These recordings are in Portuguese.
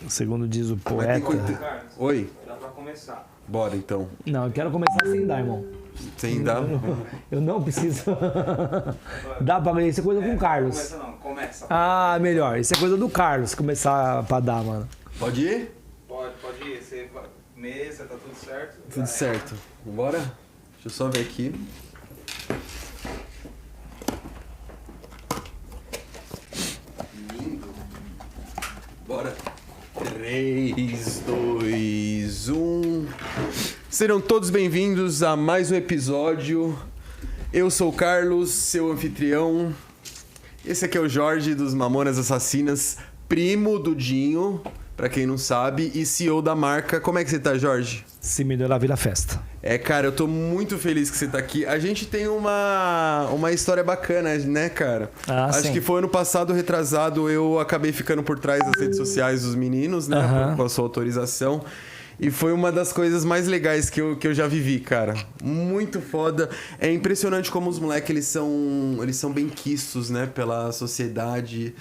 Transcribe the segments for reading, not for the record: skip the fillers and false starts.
Segundo diz o Mas tem poeta. coisa- Oi? Dá pra começar. Bora então. Não, eu quero começar sem dar, irmão. Sem dar. Eu não preciso. Dá pra ver. Isso é coisa com o Carlos. Começa não, começa. Ah, melhor. Isso é coisa do Carlos começar pra dar, mano. Pode ir? Pode ir. Mesa, tá tudo certo? Tudo certo. Bora? Deixa eu só ver aqui. Lindo. Bora. 3, 2, 1. Serão todos bem-vindos a mais um episódio. Eu sou o Carlos, seu anfitrião. Esse aqui é o Jorge dos Mamonas Assassinas, primo do Dinho, pra quem não sabe, e CEO da marca. Como é que você tá, Jorge? Se melhorar, vira festa. Cara, eu tô muito feliz que você tá aqui. A gente tem uma história bacana, né, cara? Acho sim. que foi ano passado, retrasado, eu acabei ficando por trás das redes sociais dos meninos, né? Aham. Com a sua autorização. E foi uma das coisas mais legais que eu já vivi, cara. Muito foda. É impressionante como os moleques, eles são bem quistos, né? Pela sociedade,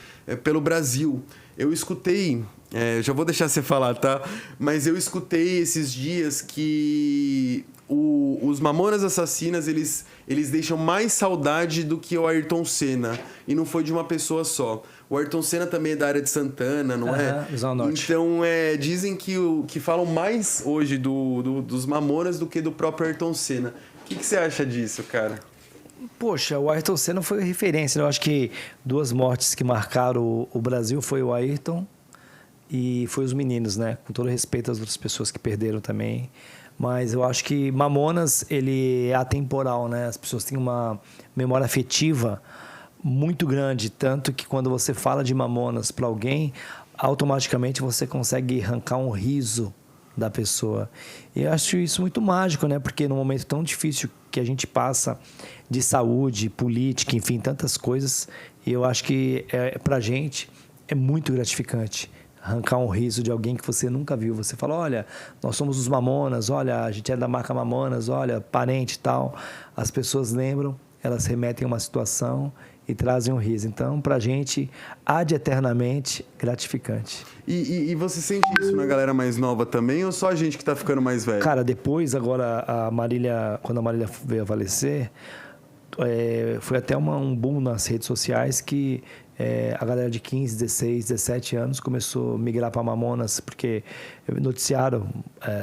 pelo Brasil. Eu escutei... já vou deixar você falar, tá? Mas eu escutei esses dias que os Mamonas Assassinas, eles deixam mais saudade do que o Ayrton Senna. E não foi de uma pessoa só. O Ayrton Senna também é da área de Santana, não é? Zona Norte. Então, dizem que falam mais hoje dos Mamonas do que do próprio Ayrton Senna. O que você acha disso, cara? Poxa, o Ayrton Senna foi referência, né? Eu acho que duas mortes que marcaram o Brasil foi o Ayrton e foi os meninos, né? Com todo respeito às outras pessoas que perderam também. Mas eu acho que Mamonas, ele é atemporal, né? As pessoas têm uma memória afetiva muito grande, tanto que quando você fala de Mamonas para alguém, automaticamente você consegue arrancar um riso da pessoa. E eu acho isso muito mágico, né? Porque num momento tão difícil que a gente passa de saúde, política, enfim, tantas coisas, e eu acho que pra gente é muito gratificante arrancar um riso de alguém que você nunca viu. Você fala, olha, nós somos os Mamonas, olha, a gente é da marca Mamonas, olha, parente e tal. As pessoas lembram, elas remetem a uma situação e trazem um riso. Então, pra gente, ad eternamente gratificante. E você sente isso na galera mais nova também, ou só a gente que tá ficando mais velho? Cara, depois, agora, quando a Marília veio a falecer, foi até um boom nas redes sociais que a galera de 15, 16, 17 anos começou a migrar para Mamonas, porque noticiaram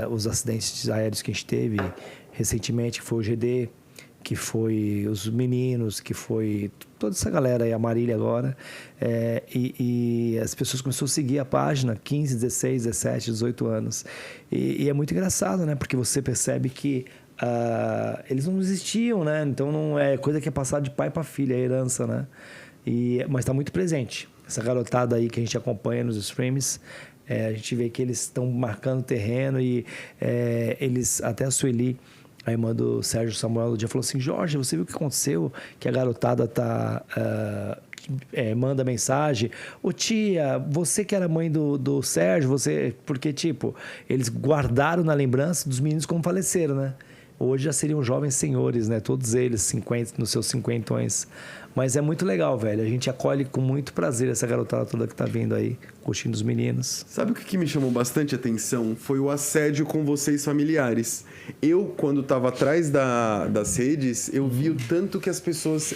os acidentes aéreos que a gente teve recentemente, que foi o GD, que foi os meninos, que foi toda essa galera aí, a Marília agora, e as pessoas começaram a seguir a página, 15, 16, 17, 18 anos. E é muito engraçado, né? Porque você percebe que eles não existiam, né? Então não é coisa que é passada de pai para filha, é herança, né? Mas está muito presente. Essa garotada aí que a gente acompanha nos streams, a gente vê que eles estão marcando terreno e eles, até a Sueli, a irmã do Sérgio Samuel, do dia falou assim, Jorge, você viu o que aconteceu? Que a garotada manda mensagem, ô tia, você que era mãe do Sérgio, porque tipo, eles guardaram na lembrança dos meninos como faleceram, né? Hoje já seriam jovens senhores, né? Todos eles, 50, nos seus cinquentões. Mas é muito legal, velho. A gente acolhe com muito prazer essa garotada toda que tá vindo aí, curtindo os meninos. Sabe o que me chamou bastante atenção? Foi o assédio com vocês familiares. Eu, quando tava atrás das redes, eu vi o tanto que as pessoas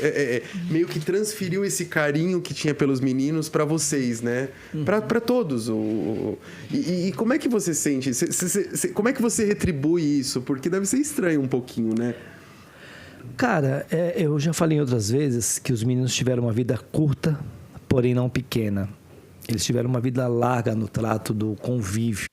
meio que transferiu esse carinho que tinha pelos meninos pra vocês, né? Pra todos. E como é que você sente? Como é que você retribui isso? Porque deve ser estranho um pouquinho, né? Cara, eu já falei outras vezes que os meninos tiveram uma vida curta, porém não pequena. Eles tiveram uma vida larga no trato do convívio.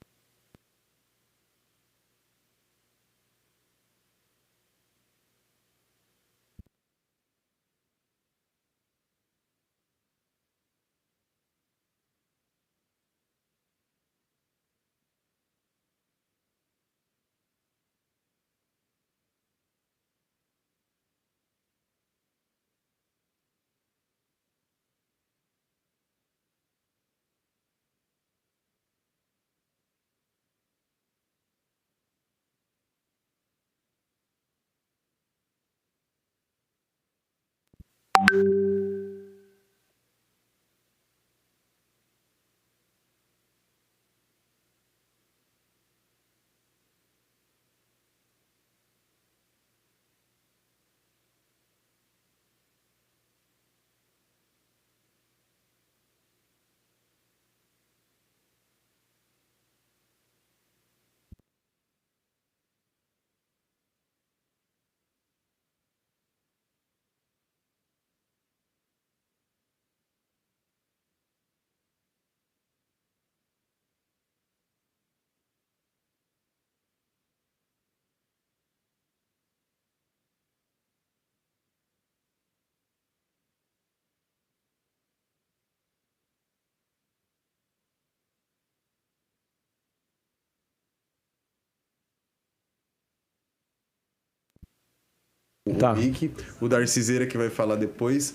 Tá. Rick, o Darcizeira que vai falar depois.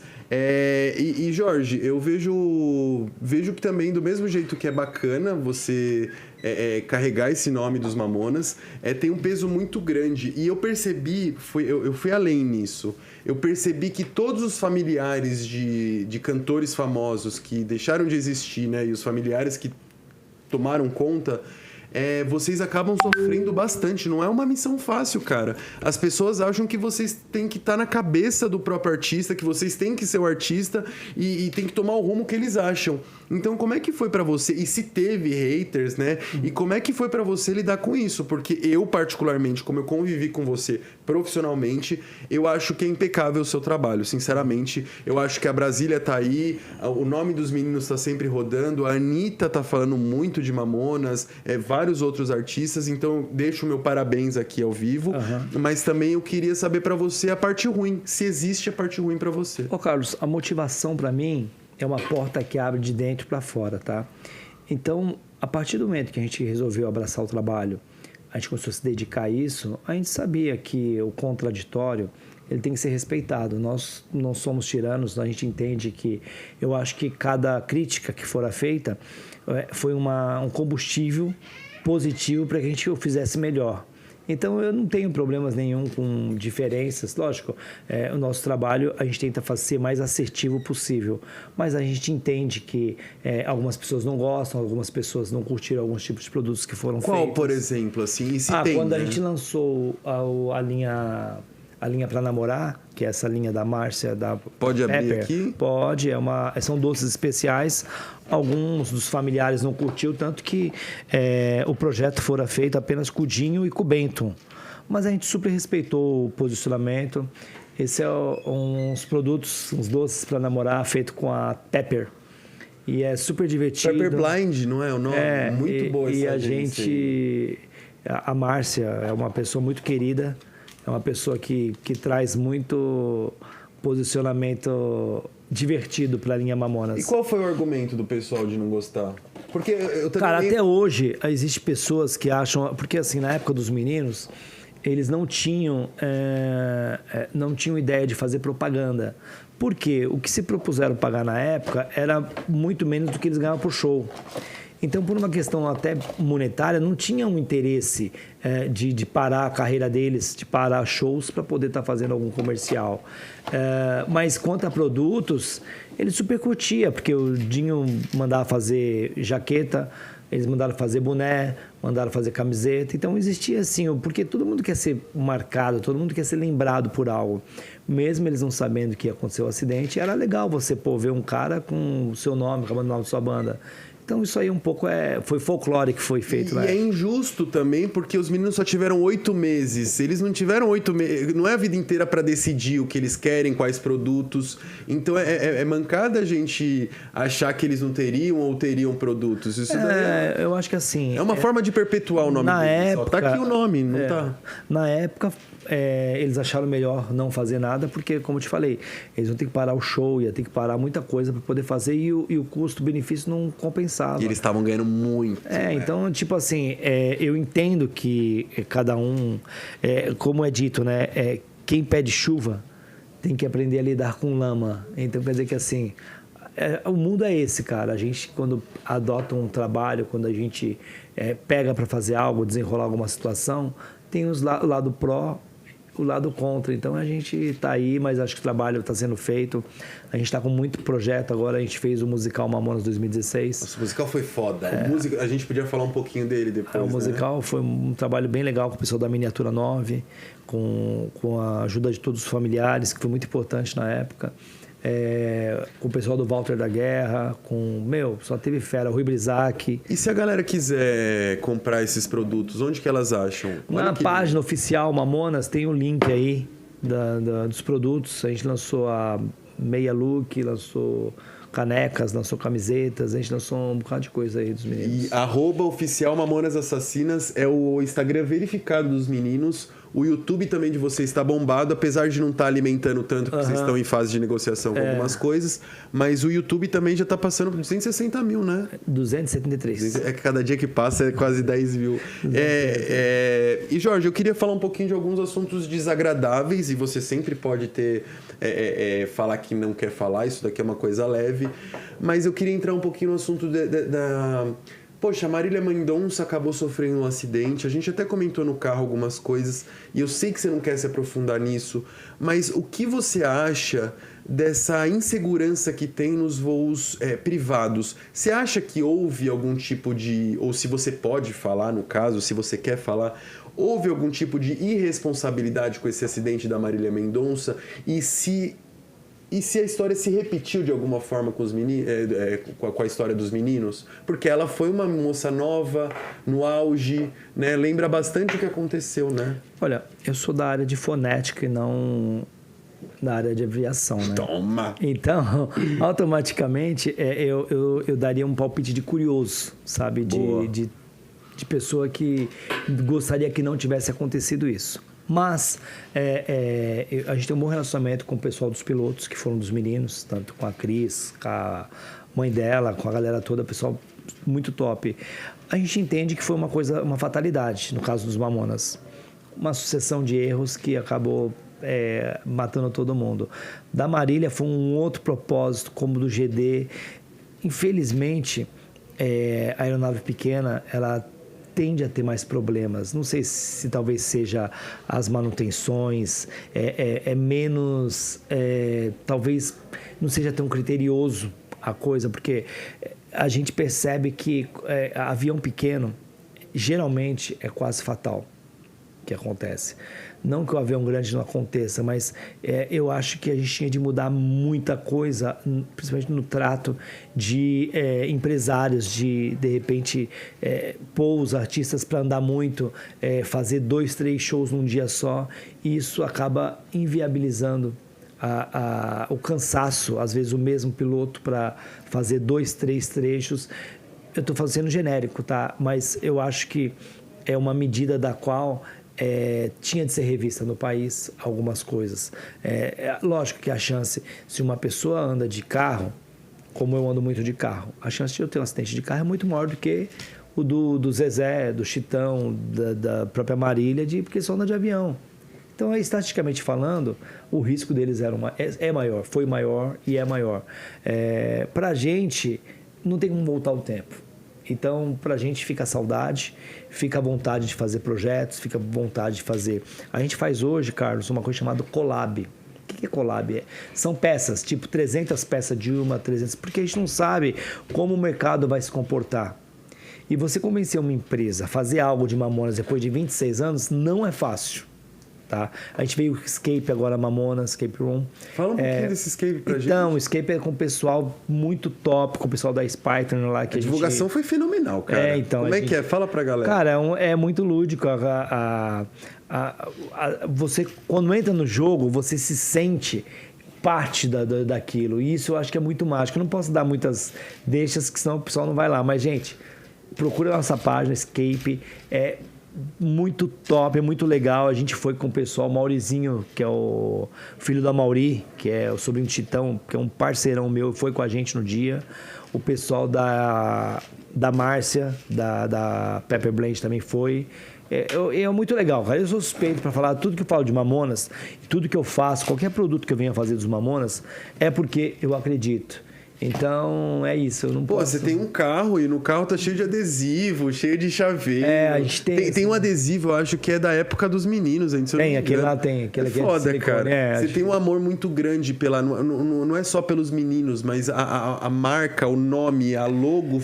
E Jorge, eu vejo que também, do mesmo jeito que é bacana você carregar esse nome dos Mamonas, tem um peso muito grande. E eu percebi, eu fui além nisso. Eu percebi que todos os familiares de cantores famosos que deixaram de existir, né, e os familiares que tomaram conta, vocês acabam sofrendo bastante. Não é uma missão fácil, cara. As pessoas acham que vocês têm que estar na cabeça do próprio artista, que vocês têm que ser o artista e tem que tomar o rumo que eles acham. Então, como é que foi pra você? E se teve haters, né? E como é que foi pra você lidar com isso? Porque eu, particularmente, como eu convivi com você profissionalmente, eu acho que é impecável o seu trabalho, sinceramente. Eu acho que a Brasília tá aí, o nome dos meninos tá sempre rodando, a Anitta tá falando muito de Mamonas, vários outros artistas, então deixo o meu parabéns aqui ao vivo. Mas também eu queria saber pra você a parte ruim, se existe a parte ruim pra você. Ô, Carlos, a motivação para mim é uma porta que abre de dentro para fora, tá? Então, a partir do momento que a gente resolveu abraçar o trabalho, a gente começou a se dedicar a isso, a gente sabia que o contraditório, ele tem que ser respeitado. Nós não somos tiranos, a gente entende que... Eu acho que cada crítica que fora feita foi um combustível positivo para que a gente o fizesse melhor. Então, eu não tenho problemas nenhum com diferenças. Lógico, o nosso trabalho, a gente tenta ser mais assertivo possível. Mas a gente entende que algumas pessoas não gostam, algumas pessoas não curtiram alguns tipos de produtos que foram feitos. Qual, por exemplo, assim? E se tem, quando né? a gente lançou a linha para namorar, que é essa linha da Márcia, da Pode abrir Pepper, aqui? Pode, são doces especiais. Alguns dos familiares não curtiu, tanto que o projeto fora feito apenas com o Dinho e com o Bento. Mas a gente super respeitou o posicionamento. Esse é uns produtos, uns doces para namorar, feito com a Pepper. E é super divertido. Pepper Blind, não é o nome? Muito boa essa E a agência gente... A Márcia é uma pessoa muito querida. É uma pessoa que traz muito posicionamento divertido para a linha Mamonas. E qual foi o argumento do pessoal de não gostar? Porque eu também... Cara, até hoje, existem pessoas que acham... Porque, assim, na época dos meninos, eles não tinham ideia de fazer propaganda. Por quê? O que se propuseram pagar na época era muito menos do que eles ganhavam por show. Então, por uma questão até monetária, não tinha um interesse de parar a carreira deles, de parar shows para poder estar fazendo algum comercial. Mas quanto a produtos, ele super curtia, porque o Dinho mandava fazer jaqueta, eles mandaram fazer boné, mandaram fazer camiseta. Então, existia assim, porque todo mundo quer ser marcado, todo mundo quer ser lembrado por algo. Mesmo eles não sabendo que ia acontecer o acidente, era legal você ver um cara com o seu nome, acabando o nome da sua banda. Então, isso aí um pouco foi folclore que foi feito, né? E é injusto também, porque os meninos só tiveram 8 meses. Eles não tiveram 8 meses... Não é a vida inteira para decidir o que eles querem, quais produtos. Então, é mancada a gente achar que eles não teriam ou teriam produtos. Isso daí eu acho que assim... É uma forma de perpetuar o nome deles. Tá aqui o nome, não tá? Na época... eles acharam melhor não fazer nada, porque, como eu te falei, eles vão ter que parar o show, ia ter que parar muita coisa para poder fazer e o custo-benefício não compensava. E eles estavam ganhando muito. Então, tipo assim, eu entendo que cada um, como é dito, né, quem pede chuva tem que aprender a lidar com lama. Então, quer dizer que assim, o mundo é esse, cara. A gente, quando adota um trabalho, quando a gente pega para fazer algo, desenrolar alguma situação, tem o lado pró, o lado contra. Então, a gente está aí, mas acho que o trabalho está sendo feito. A gente está com muito projeto agora. A gente fez o musical Mamonas 2016. Nossa, o musical foi foda. A gente podia falar um pouquinho dele depois, O musical foi um trabalho bem legal com o pessoal da Miniatura 9, com a ajuda de todos os familiares, que foi muito importante na época. Com o pessoal do Walter da Guerra, só teve fera, Rui Brizac. E se a galera quiser comprar esses produtos, onde que elas acham? Na página oficial Mamonas tem o link aí dos produtos. A gente lançou a meia look, lançou canecas, lançou camisetas, a gente lançou um bocado de coisa aí dos meninos. E @oficial Mamonas Assassinas é o Instagram verificado dos meninos. O YouTube também de vocês está bombado, apesar de não estar alimentando tanto, porque vocês estão em fase de negociação com algumas coisas. Mas o YouTube também já está passando por 260 mil, né? 273. É que cada dia que passa é quase 10 mil. E, Jorge, eu queria falar um pouquinho de alguns assuntos desagradáveis, e você sempre pode ter... falar que não quer falar, isso daqui é uma coisa leve. Mas eu queria entrar um pouquinho no assunto da... Poxa, a Marília Mendonça acabou sofrendo um acidente. A gente até comentou no carro algumas coisas, e eu sei que você não quer se aprofundar nisso, mas o que você acha dessa insegurança que tem nos voos privados? Você acha que houve algum tipo de... Ou se você pode falar, no caso, se você quer falar... Houve algum tipo de irresponsabilidade com esse acidente da Marília Mendonça? E se a história se repetiu de alguma forma com os com a história dos meninos? Porque ela foi uma moça nova, no auge, né? Lembra bastante o que aconteceu, né? Olha, eu sou da área de fonética e não da área de aviação, né? Toma! Então, automaticamente, eu daria um palpite de curioso, sabe? De pessoa que gostaria que não tivesse acontecido isso. Mas a gente tem um bom relacionamento com o pessoal dos pilotos, que foram dos meninos, tanto com a Cris, com a mãe dela, com a galera toda, pessoal muito top. A gente entende que foi uma fatalidade, no caso dos Mamonas. Uma sucessão de erros que acabou matando todo mundo. Da Marília foi um outro propósito, como do GD. Infelizmente, a aeronave pequena, ela tende a ter mais problemas. Não sei se talvez seja as manutenções, menos... talvez não seja tão criterioso a coisa, porque a gente percebe que avião pequeno geralmente é quase fatal que acontece. Não que o avião grande não aconteça, mas eu acho que a gente tinha de mudar muita coisa, principalmente no trato de empresários, de repente, pôr os artistas para andar muito, fazer 2, 3 shows num dia só, e isso acaba inviabilizando o cansaço, às vezes o mesmo piloto para fazer 2, 3 trechos. Eu estou fazendo genérico, tá? Mas eu acho que é uma medida da qual... tinha de ser revista no país algumas coisas. Lógico que a chance, se uma pessoa anda de carro, como eu ando muito de carro, a chance de eu ter um acidente de carro é muito maior do que o do Zezé, do Chitão, da própria Marília, porque só anda de avião. Então, estatisticamente falando, o risco deles é maior, foi maior e é maior. Para a gente, não tem como voltar o tempo. Então, para a gente fica a saudade, fica a vontade de fazer projetos, fica a vontade de fazer... A gente faz hoje, Carlos, uma coisa chamada collab. O que é collab? São peças, tipo 300 peças de uma, 300... Porque a gente não sabe como o mercado vai se comportar. E você convencer uma empresa a fazer algo de Mamonas depois de 26 anos não é fácil. Tá? A gente veio o Escape agora, Mamonas, Escape Room. Fala um pouquinho desse Escape pra gente. Então, o Escape é com o pessoal muito top, com o pessoal da Spyton lá. Que a divulgação foi fenomenal, cara. Então, como que é? Fala pra galera. Cara, é muito lúdico. Você, quando entra no jogo, você se sente parte daquilo. E isso eu acho que é muito mágico. Eu não posso dar muitas deixas, que senão o pessoal não vai lá. Mas, gente, procura a nossa página, Escape. Muito top, é muito legal. A gente foi com o pessoal, o Maurizinho, que é o filho da Mauri, que é o sobrinho do Chitão, que é um parceirão meu, foi com a gente no dia. O pessoal da Márcia, da Pepper Blend também foi. É muito legal, cara. Eu sou suspeito para falar tudo que eu falo de Mamonas, tudo que eu faço, qualquer produto que eu venha fazer dos Mamonas, é porque eu acredito. Então, é isso, eu não posso... Você tem um carro e no carro tá cheio de adesivo, cheio de chaveiro. A gente tem um adesivo, eu acho que é da época dos meninos. Tem, aquele lá tem. Aquele foda, cara. Você tem um amor muito grande não é só pelos meninos, mas a marca, o nome, a logo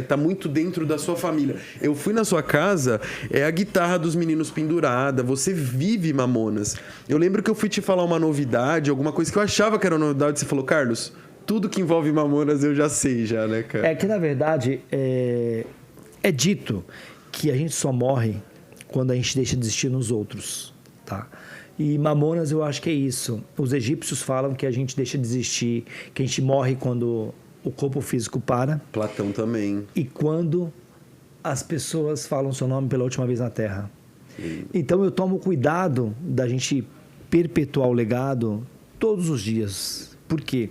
tá muito dentro da sua família. Eu fui na sua casa, a guitarra dos meninos pendurada, você vive Mamonas. Eu lembro que eu fui te falar uma novidade, alguma coisa que eu achava que era uma novidade, você falou, Carlos... Tudo que envolve Mamonas eu já sei, né, cara? Que, na verdade, é dito que a gente só morre quando a gente deixa de existir nos outros, tá? E Mamonas, eu acho que é isso. Os egípcios falam que a gente deixa de existir, que a gente morre quando o corpo físico para. Platão também. E quando as pessoas falam seu nome pela última vez na Terra. Então eu tomo cuidado da gente perpetuar o legado todos os dias. Por quê?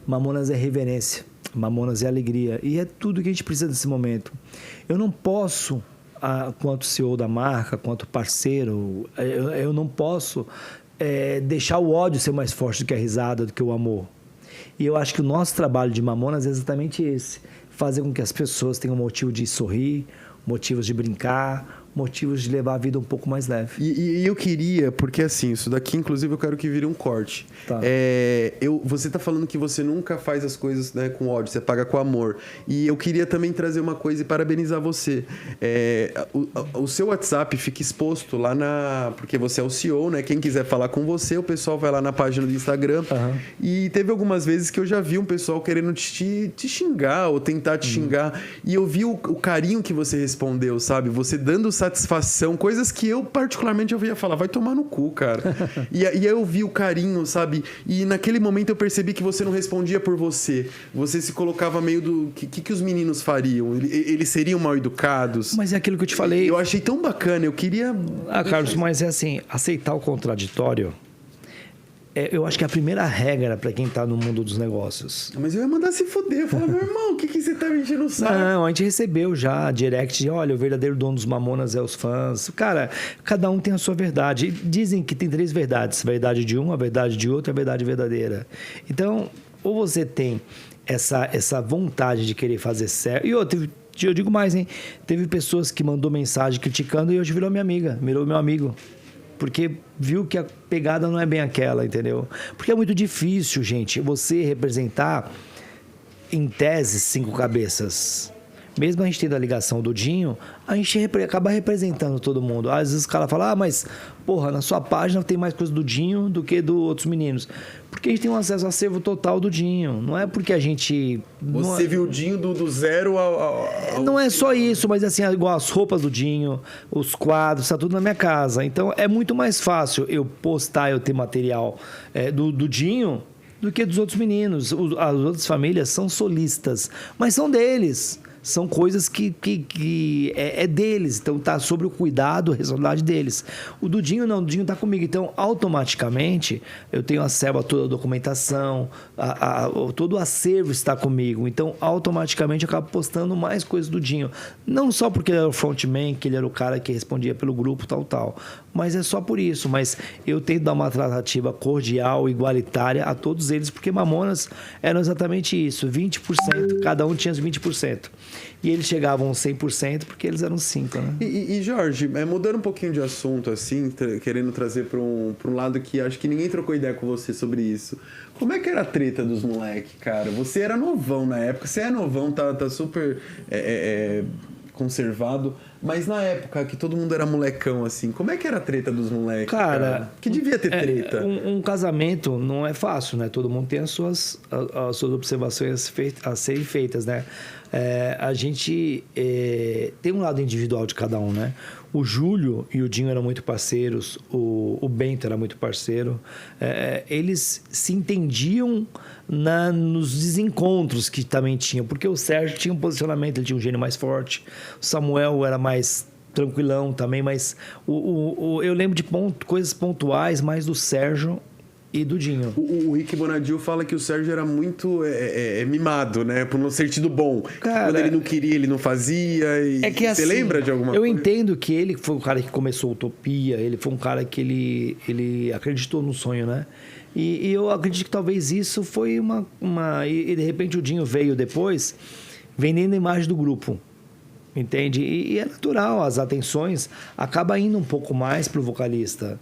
Mamonas é reverência, Mamonas é alegria e é tudo que a gente precisa nesse momento. Eu não posso, quanto CEO da marca, quanto parceiro, eu não posso deixar o ódio ser mais forte do que a risada, do que o amor. E eu acho que o nosso trabalho de Mamonas é exatamente esse. Fazer com que as pessoas tenham motivo de sorrir, motivos de brincar, motivos de levar a vida um pouco mais leve. E eu queria, porque assim, isso daqui, inclusive, eu quero que vire um corte. Tá. Você tá falando que você nunca faz as coisas, né, com ódio, você paga com amor. E eu queria também trazer uma coisa e parabenizar você. O seu WhatsApp fica exposto lá porque você é o CEO, né? Quem quiser falar com você, o pessoal vai lá na página do Instagram. Uhum. E teve algumas vezes que eu já vi um pessoal querendo te xingar ou tentar te xingar. E eu vi o carinho que você respondeu, sabe? Você dando satisfação, coisas que eu particularmente eu ia falar, vai tomar no cu, cara. E aí eu vi o carinho, sabe? E naquele momento eu percebi que você não respondia por você. Você se colocava meio do... que os meninos fariam? Eles seriam mal educados? Mas é aquilo que eu te falei. Eu achei tão bacana, eu queria... Carlos, mas é assim, aceitar o contraditório, eu acho que é a primeira regra para quem tá no mundo dos negócios. Mas eu ia mandar se fuder. Eu falava, meu irmão, o que você tá me enchendo o saco? Não, a gente recebeu já direct de, olha, o verdadeiro dono dos Mamonas é os fãs. Cara, cada um tem a sua verdade. Dizem que tem 3 verdades. A verdade de um, a verdade de outro, a verdade verdadeira. Então, ou você tem essa vontade de querer fazer certo. E eu digo mais, hein? Teve pessoas que mandou mensagem criticando e hoje virou minha amiga, virou meu amigo. Porque viu que a pegada não é bem aquela, entendeu? Porque é muito difícil, gente, você representar, em tese, 5 cabeças. Mesmo a gente tendo a ligação do Dinho, a gente acaba representando todo mundo. Às vezes o cara fala, mas, porra, na sua página tem mais coisa do Dinho do que dos outros meninos. Porque a gente tem um acesso ao acervo total do Dinho. Não é porque a gente... Você viu o Dinho do zero ao... Não é só isso, mas assim, igual as roupas do Dinho, os quadros, tá tudo na minha casa. Então, é muito mais fácil eu postar, eu ter material do Dinho do que dos outros meninos. As outras famílias são solistas, mas são deles. São coisas que é deles, então tá sobre o cuidado, a responsabilidade deles. O Dudinho não, o Dudinho tá comigo, então automaticamente eu tenho acesso a toda a documentação, todo o acervo está comigo, então automaticamente eu acabo postando mais coisas do Dinho. Não só porque ele era o frontman, que ele era o cara que respondia pelo grupo, tal, mas é só por isso. Mas eu tento dar uma tratativa cordial, igualitária a todos eles, porque Mamonas eram exatamente isso, 20%, cada um tinha os 20%. E eles chegavam aos 100% porque eles eram 5, né? E Jorge, mudando um pouquinho de assunto, assim, querendo trazer para um lado que acho que ninguém trocou ideia com você sobre isso. Como é que era a treta dos moleques, cara? Você era novão na época, você é novão, tá super conservado, mas na época que todo mundo era molecão, assim, como é que era a treta dos moleques, cara? Que devia ter treta. Um casamento não é fácil, né? Todo mundo tem as suas observações a serem feitas, né? A gente tem um lado individual de cada um, né? O Júlio e o Dinho eram muito parceiros, o Bento era muito parceiro. Eles se entendiam nos desencontros que também tinham, porque o Sérgio tinha um posicionamento, ele tinha um gênio mais forte, o Samuel era mais tranquilão também, mas eu lembro de coisas pontuais mais do Sérgio e do Dinho. O Rick Bonadil fala que o Sérgio era muito mimado, né? Por um sentido bom. Cara, quando ele não queria, ele não fazia. Você assim, lembra de alguma coisa? Eu entendo que ele foi o cara que começou a Utopia, ele foi um cara que ele acreditou no sonho, né? E eu acredito que talvez isso foi e de repente o Dinho veio depois vendendo a imagem do grupo. Entende? E é natural, as atenções acabam indo um pouco mais pro vocalista.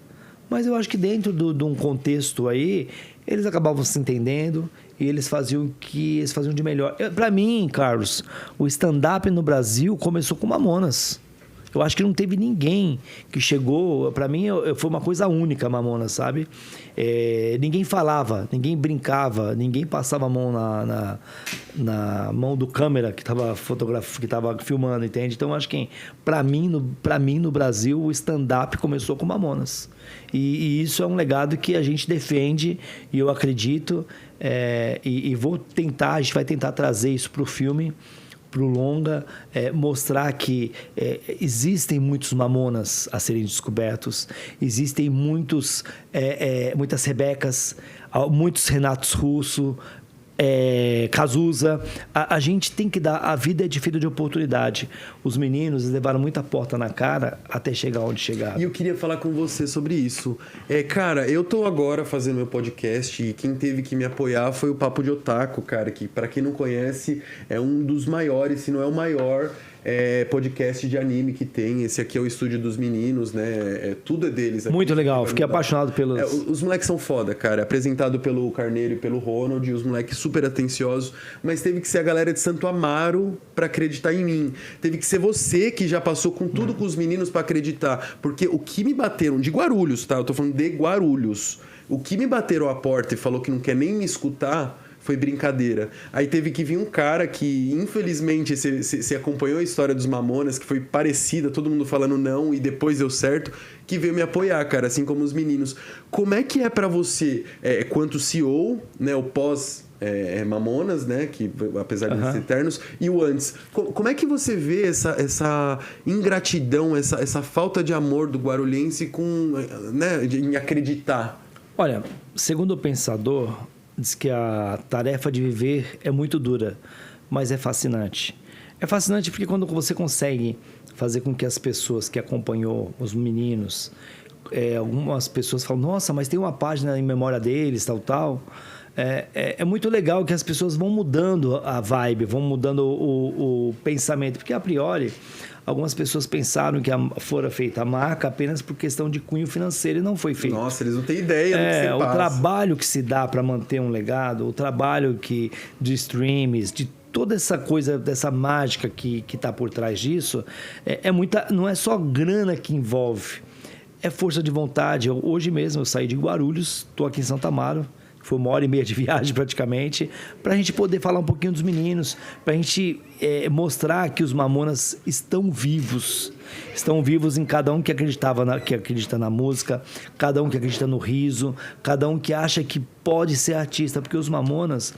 Mas eu acho que dentro de um contexto aí, eles acabavam se entendendo e eles faziam o que eles faziam de melhor. Para mim, Carlos, o stand-up no Brasil começou com Mamonas. Eu acho que não teve ninguém que chegou... Para mim, foi uma coisa única, Mamonas, sabe? Ninguém falava, ninguém brincava, ninguém passava a mão na mão do câmera que estava filmando, entende? Então, acho que, para mim, no Brasil, o stand-up começou com Mamonas. E isso é um legado que a gente defende, e eu acredito, e vou tentar, a gente vai tentar trazer isso para o filme, pro longa, mostrar que existem muitos Mamonas a serem descobertos, existem muitas Rebecas, muitos Renatos Russo, Cazuza. A gente tem que dar... A vida é de feita de oportunidade. Os meninos levaram muita porta na cara até chegar onde chegaram. E eu queria falar com você sobre isso. Cara, eu tô agora fazendo meu podcast e quem teve que me apoiar foi o Papo de Otaku, cara, que pra quem não conhece é um dos maiores, se não é o maior podcast de anime que tem. Esse aqui é o estúdio dos meninos, né? Tudo é deles. Muito legal, fiquei apaixonado pelos... Os moleques são foda, cara. Apresentado pelo Carneiro e pelo Ronald, os moleques super atenciosos. Mas teve que ser a galera de Santo Amaro pra acreditar em mim. Teve que ser você que já passou com tudo com os meninos pra acreditar. Porque o que me bateram de Guarulhos, tá? Eu tô falando de Guarulhos. O que me bateram a porta e falou que não quer nem me escutar... Foi brincadeira. Aí teve que vir um cara que, infelizmente, você acompanhou a história dos Mamonas, que foi parecida, todo mundo falando não e depois deu certo, que veio me apoiar, cara, assim como os meninos. Como é que é pra você, quanto CEO, né, o pós... Mamonas, né? Que apesar de ser eternos, e o antes. Como é que você vê essa ingratidão, essa falta de amor do guarulhense em acreditar? Olha, segundo o pensador, diz que a tarefa de viver é muito dura, mas é fascinante. É fascinante porque quando você consegue fazer com que as pessoas que acompanhou os meninos, algumas pessoas falam, nossa, mas tem uma página em memória deles, tal. É muito legal que as pessoas vão mudando a vibe, vão mudando o pensamento, porque a priori algumas pessoas pensaram que fora feita a marca apenas por questão de cunho financeiro e não foi feito. Nossa, eles não têm ideia do que você passa. O trabalho que se dá para manter um legado, o trabalho de streams, de toda essa coisa, dessa mágica que está por trás disso, não é só grana que envolve, é força de vontade. Hoje mesmo eu saí de Guarulhos, estou aqui em Santo Amaro, foi 1h30 de viagem praticamente, para a gente poder falar um pouquinho dos meninos, para a gente mostrar que os Mamonas estão vivos em cada um que acredita na música, cada um que acredita no riso, cada um que acha que pode ser artista, porque os Mamonas,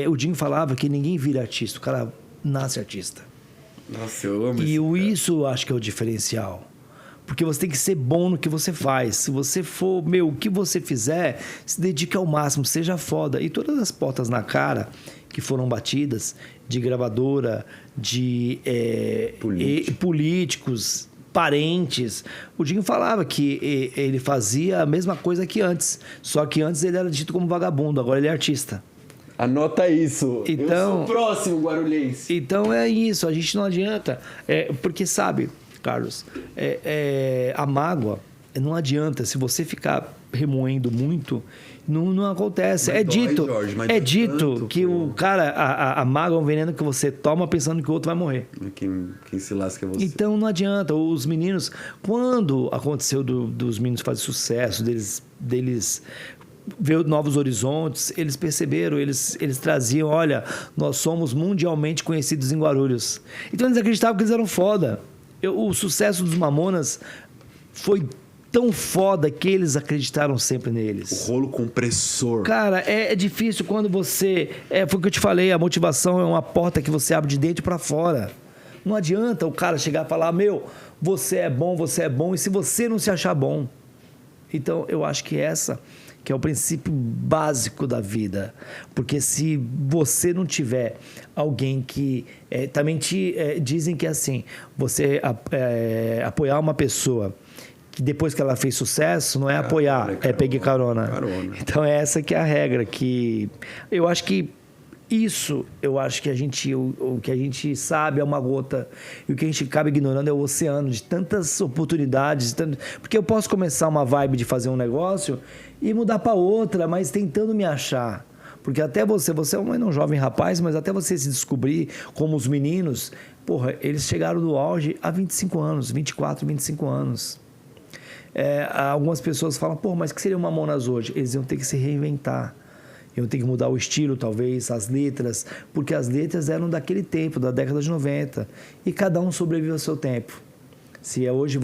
o Dinho falava que ninguém vira artista, o cara nasce artista. Nossa, eu amo isso eu acho que é o diferencial. Porque você tem que ser bom no que você faz. Se você for, o que você fizer, se dedique ao máximo, seja foda. E todas as portas na cara que foram batidas, de gravadora, de políticos, parentes. O Dinho falava que ele fazia a mesma coisa que antes. Só que antes ele era dito como vagabundo, agora ele é artista. Anota isso. Então, eu sou o próximo guarulhense. Então é isso, a gente não adianta. Porque sabe... Carlos, a mágoa não adianta. Se você ficar remoendo muito, não acontece. Mas dito que o cara, a mágoa é um veneno que você toma pensando que o outro vai morrer. Quem se lasca é você. Então não adianta. Os meninos, quando aconteceu dos meninos fazer sucesso, deles ver novos horizontes, eles perceberam, eles traziam, olha, nós somos mundialmente conhecidos em Guarulhos. Então eles acreditavam que eles eram foda. O sucesso dos Mamonas foi tão foda que eles acreditaram sempre neles. O rolo compressor. Cara, é difícil quando você... foi o que eu te falei, a motivação é uma porta que você abre de dentro para fora. Não adianta o cara chegar e falar, você é bom, e se você não se achar bom. Então, eu acho que que é o princípio básico da vida. Porque se você não tiver alguém que... também dizem que é assim, você apoiar uma pessoa que depois que ela fez sucesso, não é apoiar, é pegar carona. Então essa que é a regra, que eu acho que o que a gente sabe é uma gota e o que a gente acaba ignorando é o oceano de tantas oportunidades, porque eu posso começar uma vibe de fazer um negócio e mudar para outra, mas tentando me achar, porque até você é um jovem rapaz, mas até você se descobrir como os meninos, eles chegaram no auge há 25 anos, 24, 25 anos. Algumas pessoas falam, mas o que seria o Mamonas hoje? Eles iam ter que se reinventar. Eu tenho que mudar o estilo, talvez, as letras, porque as letras eram daquele tempo, da década de 90, e cada um sobrevive ao seu tempo. Se hoje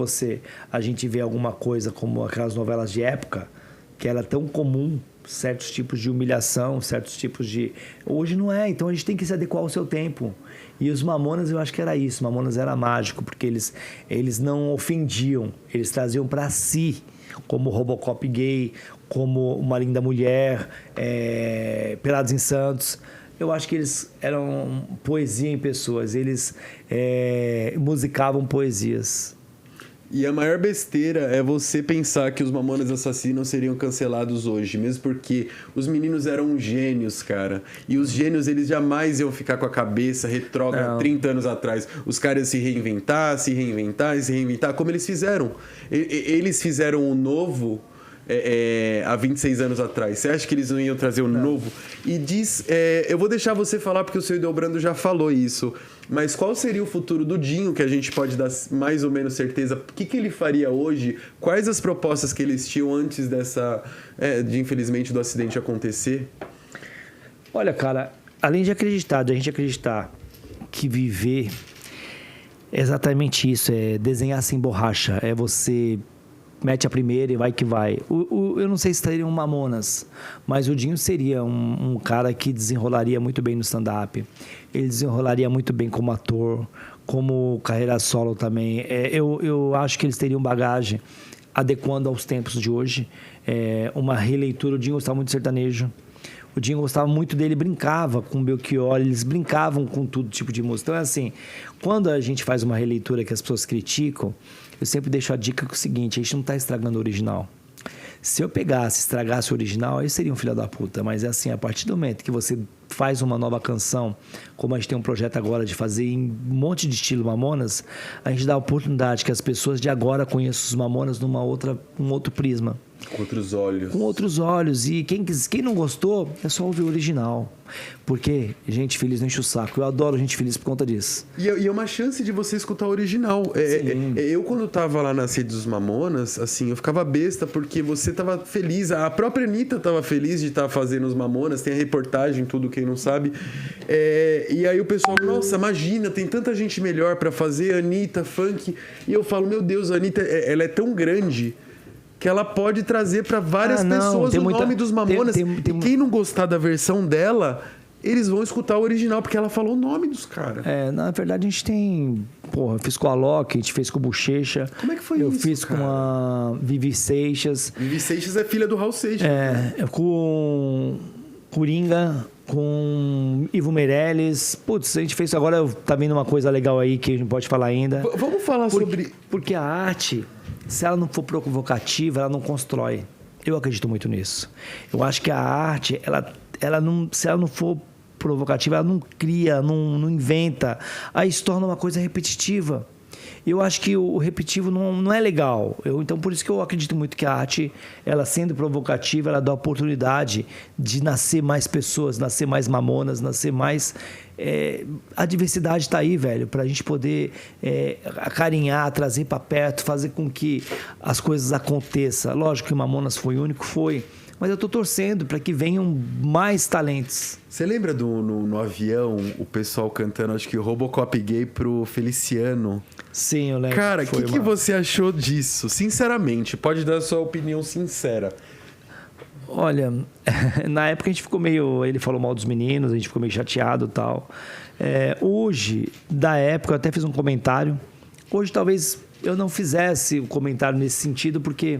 a gente vê alguma coisa como aquelas novelas de época, que era tão comum certos tipos de humilhação, certos tipos de... Hoje não é, então a gente tem que se adequar ao seu tempo. E os Mamonas, eu acho que era isso. Mamonas era mágico, porque eles não ofendiam, eles traziam para si, como Robocop gay, como Uma Linda Mulher, Pelados em Santos. Eu acho que eles eram poesia em pessoas, eles musicavam poesias. E a maior besteira é você pensar que os Mamonas Assassinos seriam cancelados hoje, mesmo porque os meninos eram gênios, cara. E os gênios, eles jamais iam ficar com a cabeça retrógrada 30 anos atrás. Os caras iam se reinventar, como eles fizeram. Eles fizeram o novo... há 26 anos atrás. Você acha que eles não iam trazer o novo? E diz... eu vou deixar você falar, porque o seu Ideobrando já falou isso. Mas qual seria o futuro do Dinho, que a gente pode dar mais ou menos certeza? O que ele faria hoje? Quais as propostas que eles tinham antes de infelizmente, do acidente acontecer? Olha, cara, além de a gente acreditar que viver é exatamente isso, é desenhar sem borracha, é você... mete a primeira e vai que vai. Eu não sei se seria um Mamonas, mas o Dinho seria um cara que desenrolaria muito bem no stand-up. Ele desenrolaria muito bem como ator, como carreira solo também. Eu acho que eles teriam bagagem adequando aos tempos de hoje. Uma releitura. O Dinho gostava muito de sertanejo. O Dinho gostava muito dele, brincava com o Belchior, eles brincavam com todo tipo de música. Então, é assim, quando a gente faz uma releitura que as pessoas criticam, eu sempre deixo a dica que é o seguinte: a gente não está estragando o original. Se eu pegasse, estragasse o original, aí seria um filho da puta. Mas é assim, a partir do momento que você faz uma nova canção, como a gente tem um projeto agora de fazer em um monte de estilo Mamonas, a gente dá a oportunidade que as pessoas de agora conheçam os Mamonas num outro prisma. Com outros olhos. Com outros olhos. E quem não gostou, é só ouvir o original. Porque gente feliz não enche o saco. Eu adoro gente feliz por conta disso. E é uma chance de você escutar o original. Eu, quando tava lá nas redes dos Mamonas, assim, eu ficava besta porque você tava feliz. A própria Anitta tava feliz de estar fazendo os Mamonas. Tem a reportagem, tudo, quem não sabe. E aí o pessoal, nossa, imagina, tem tanta gente melhor pra fazer, Anitta, funk. E eu falo, meu Deus, a Anitta, ela é tão grande que ela pode trazer para várias pessoas o nome dos Mamonas. E quem não gostar da versão dela, eles vão escutar o original, porque ela falou o nome dos caras. Na verdade, a gente tem... Porra, eu fiz com a Loki, a gente fez com o Bochecha. Como é que foi isso, Eu fiz cara? com a Vivi Seixas. Vivi Seixas é filha do Raul Seixas. Com Coringa, com Ivo Meirelles. Putz, a gente fez... Agora tá vindo uma coisa legal aí que a gente pode falar ainda. Vamos falar sobre... Porque a arte... Se ela não for provocativa, ela não constrói. Eu acredito muito nisso. Eu acho que a arte, ela não, se ela não for provocativa, ela não cria, não inventa. Aí se torna uma coisa repetitiva. Eu acho que o repetitivo não é legal. Então, por isso que eu acredito muito que a arte, ela sendo provocativa, ela dá a oportunidade de nascer mais pessoas, nascer mais Mamonas, nascer mais... a diversidade está aí, velho, para a gente poder acarinhar, trazer para perto, fazer com que as coisas aconteçam. Lógico que o Mamonas foi único, foi... Mas eu tô torcendo para que venham mais talentos. Você lembra no avião, o pessoal cantando, acho que Robocop gay pro Feliciano? Sim, eu lembro. Cara, o que você achou disso? Sinceramente, pode dar a sua opinião sincera. Olha, na época a gente ficou meio... Ele falou mal dos meninos, a gente ficou meio chateado e tal. Hoje, da época, eu até fiz um comentário. Hoje, talvez, eu não fizesse o comentário nesse sentido, porque...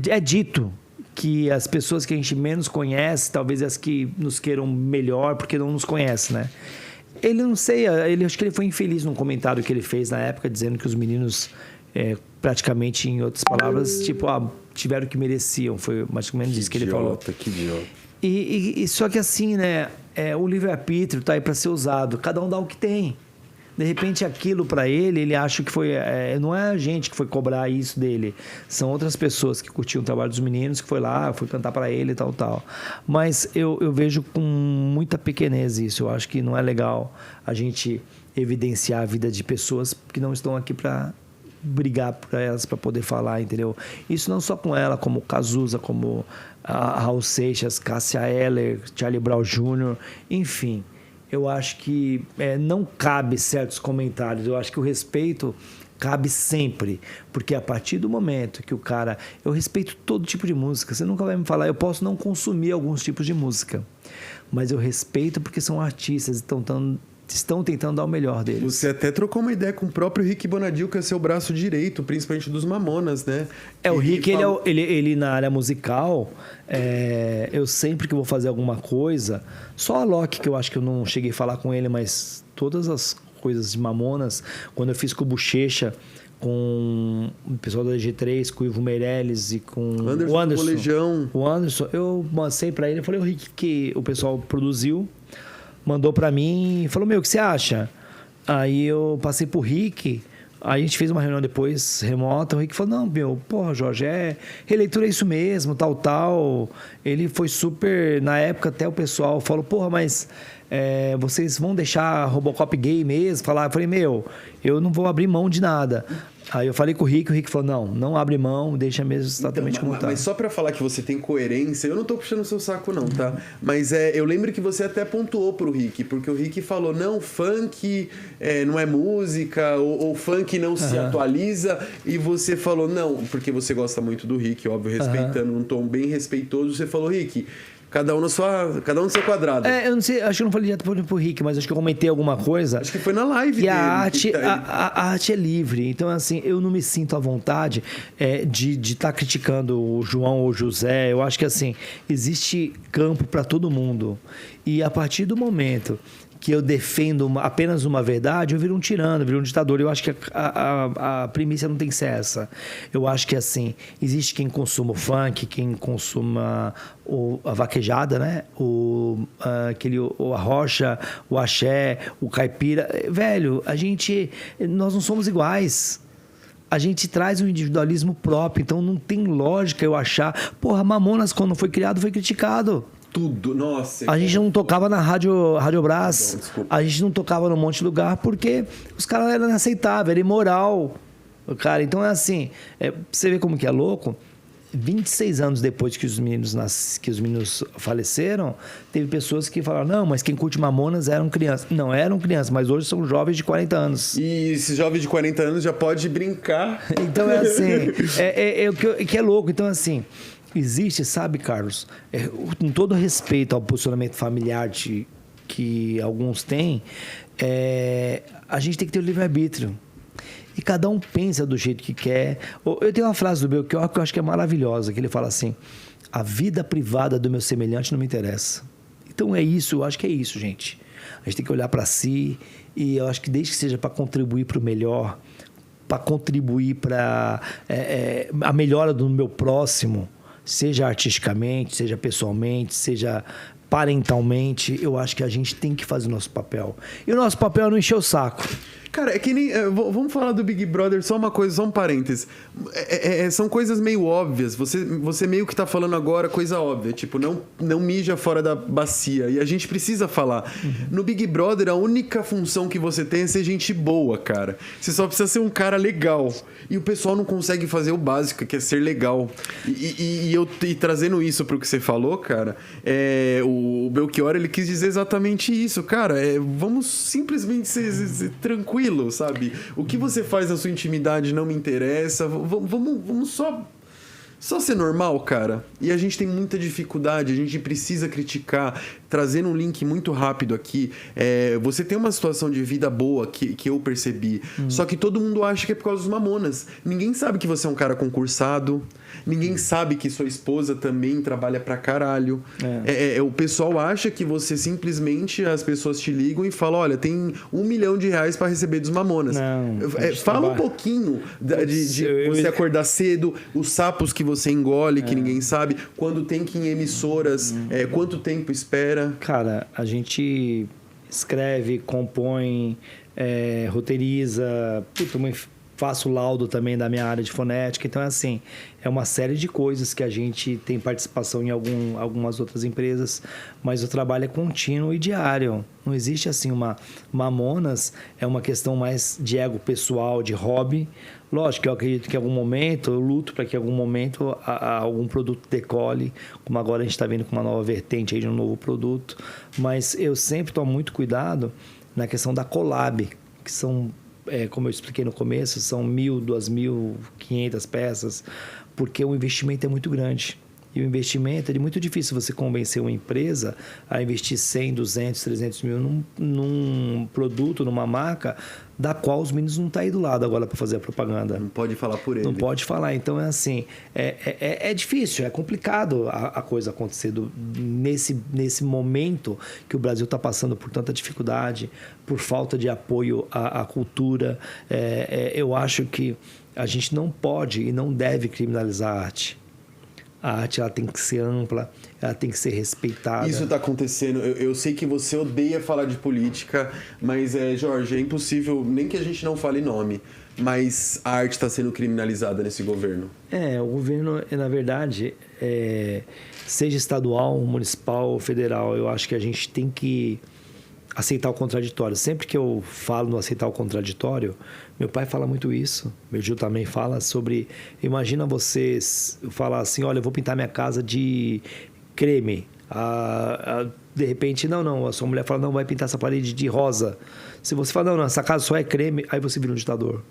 É dito que as pessoas que a gente menos conhece, talvez as que nos queiram melhor, porque não nos conhecem, né? Ele, não sei, acho que ele foi infeliz num comentário que ele fez na época, dizendo que os meninos, praticamente, em outras palavras, tipo, tiveram o que mereciam. Foi mais ou menos isso que ele falou. Que idiota. E só que assim, né? O livre-arbítrio tá aí para ser usado. Cada um dá o que tem. De repente, aquilo para ele acha que foi... não é a gente que foi cobrar isso dele. São outras pessoas que curtiam o trabalho dos meninos, que foi lá, foi cantar para ele e tal. Mas eu vejo com muita pequenez isso. Eu acho que não é legal a gente evidenciar a vida de pessoas que não estão aqui para brigar por elas, para poder falar, entendeu? Isso não só com ela, como Cazuza, como a Raul Seixas, Cássia Eller, Charlie Brown Jr., enfim... Eu acho que não cabe certos comentários. Eu acho que o respeito cabe sempre. Porque a partir do momento que o cara... Eu respeito todo tipo de música. Você nunca vai me falar, eu posso não consumir alguns tipos de música. Mas eu respeito porque são artistas, estão tentando dar o melhor deles. Você até trocou uma ideia com o próprio Rick Bonadio, que é seu braço direito, principalmente dos Mamonas, né? O Rick, ele na área musical, eu sempre que vou fazer alguma coisa, só a Loki, que eu acho que eu não cheguei a falar com ele, mas todas as coisas de Mamonas, quando eu fiz com o Bochecha, com o pessoal da G3, com o Ivo Meirelles e com o Anderson. Legião. O Anderson, eu mostrei pra ele, eu falei, o Rick, que o pessoal produziu, mandou pra mim e falou, o que você acha? Aí eu passei pro Rick, aí a gente fez uma reunião depois, remota, o Rick falou, não, porra, Jorge, releitura é isso mesmo, tal. Ele foi super, na época até o pessoal falou, porra, mas vocês vão deixar Robocop gay mesmo? Eu falei, eu não vou abrir mão de nada. Aí eu falei com o Rick falou, não abre mão, deixa mesmo exatamente como tá. Mas só pra falar que você tem coerência, eu não tô puxando o seu saco não, tá? Mas eu lembro que você até pontuou pro Rick, porque o Rick falou, não, funk não é música, ou funk não se atualiza, e você falou, não, porque você gosta muito do Rick, óbvio, respeitando, num tom bem respeitoso, você falou, Rick... Cada um no seu quadrado. Eu não sei, acho que eu não falei direto pro Rick, mas acho que eu comentei alguma coisa. Acho que foi na live dele. A arte é livre. Então, assim, eu não me sinto à vontade de estar criticando o João ou o José. Eu acho que, assim, existe campo para todo mundo. E a partir do momento que eu defendo apenas uma verdade, eu viro um tirano, viro um ditador. Eu acho que a premissa não tem que ser essa. Eu acho que, assim, existe quem consuma o funk, quem consuma a vaquejada, né? A rocha, o axé, o caipira. Velho, nós não somos iguais. A gente traz um individualismo próprio, então não tem lógica eu achar... Porra, Mamonas, quando foi criado, foi criticado. Tudo, nossa. A gente não tocava na Rádio Brás, a gente não tocava num monte de lugar porque os caras eram inaceitáveis, era imoral. Cara, então é assim, você vê como que é louco. 26 anos depois que os meninos faleceram, teve pessoas que falaram, não, mas quem curte Mamonas eram crianças. Não, eram crianças, mas hoje são jovens de 40 anos. E esse jovem de 40 anos já pode brincar. Então é assim, que é louco. Então assim... Existe, sabe, Carlos, com todo respeito ao posicionamento familiar que alguns têm, a gente tem que ter o livre-arbítrio. E cada um pensa do jeito que quer. Eu tenho uma frase do Belchior que eu acho que é maravilhosa, que ele fala assim, a vida privada do meu semelhante não me interessa. Então é isso, eu acho que é isso, gente. A gente tem que olhar para si e eu acho que desde que seja para contribuir para o melhor, para contribuir para a melhora do meu próximo, seja artisticamente, seja pessoalmente, seja parentalmente, eu acho que a gente tem que fazer o nosso papel. E o nosso papel é não encher o saco. Cara, é que nem... vamos falar do Big Brother, só uma coisa, só um parênteses. São coisas meio óbvias. Você meio que tá falando agora coisa óbvia. Tipo, não mija fora da bacia. E a gente precisa falar. No Big Brother, a única função que você tem é ser gente boa, cara. Você só precisa ser um cara legal. E o pessoal não consegue fazer o básico, que é ser legal. E trazendo isso pro que você falou, cara, o Belchior, ele quis dizer exatamente isso. Cara, vamos simplesmente ser tranquilos, sabe? O que você faz na sua intimidade não me interessa. Vamos só ser normal, cara. E a gente tem muita dificuldade, a gente precisa criticar. Trazendo um link muito rápido aqui, você tem uma situação de vida boa que eu percebi, só que todo mundo acha que é por causa dos Mamonas. Ninguém sabe que você é um cara concursado, ninguém sabe que sua esposa também trabalha pra caralho. O pessoal acha que você simplesmente, as pessoas te ligam e falam, olha, tem R$1 milhão pra receber dos Mamonas. Fala um pouquinho de você acordar cedo, os sapos que você engole, que ninguém sabe, quando tem que ir em emissoras, quanto tempo espera. Cara, a gente escreve, compõe, roteiriza, faço laudo também da minha área de fonética. Então, assim, é uma série de coisas que a gente tem participação em algumas outras empresas, mas o trabalho é contínuo e diário. Não existe, assim, Mamonas é uma questão mais de ego pessoal, de hobby. Lógico que eu acredito que em algum momento, eu luto para que em algum momento algum produto decole, como agora a gente está vendo com uma nova vertente aí de um novo produto, mas eu sempre tomo muito cuidado na questão da collab, que são como eu expliquei no começo, são 1.000, 2.500 peças, porque o investimento é muito grande. E o investimento é muito difícil você convencer uma empresa a investir 100, 200, 300 mil num produto, numa marca, da qual os meninos não estão aí do lado agora para fazer a propaganda. Não pode falar por ele. Não pode falar. Então, é assim, é difícil, é complicado a coisa acontecer nesse momento que o Brasil está passando por tanta dificuldade, por falta de apoio à cultura. Eu acho que a gente não pode e não deve criminalizar a arte. A arte ela tem que ser ampla, ela tem que ser respeitada. Isso está acontecendo. Eu sei que você odeia falar de política, mas, Jorge, é impossível, nem que a gente não fale nome, mas a arte está sendo criminalizada nesse governo. O governo, na verdade, seja estadual, municipal, federal, eu acho que a gente tem que aceitar o contraditório. Sempre que eu falo no aceitar o contraditório, meu pai fala muito isso, meu Gil também fala sobre... Imagina você falar assim, olha, eu vou pintar minha casa de creme. De repente, não, a sua mulher fala, não, vai pintar essa parede de rosa. Se você fala, não, essa casa só é creme, aí você vira um ditador.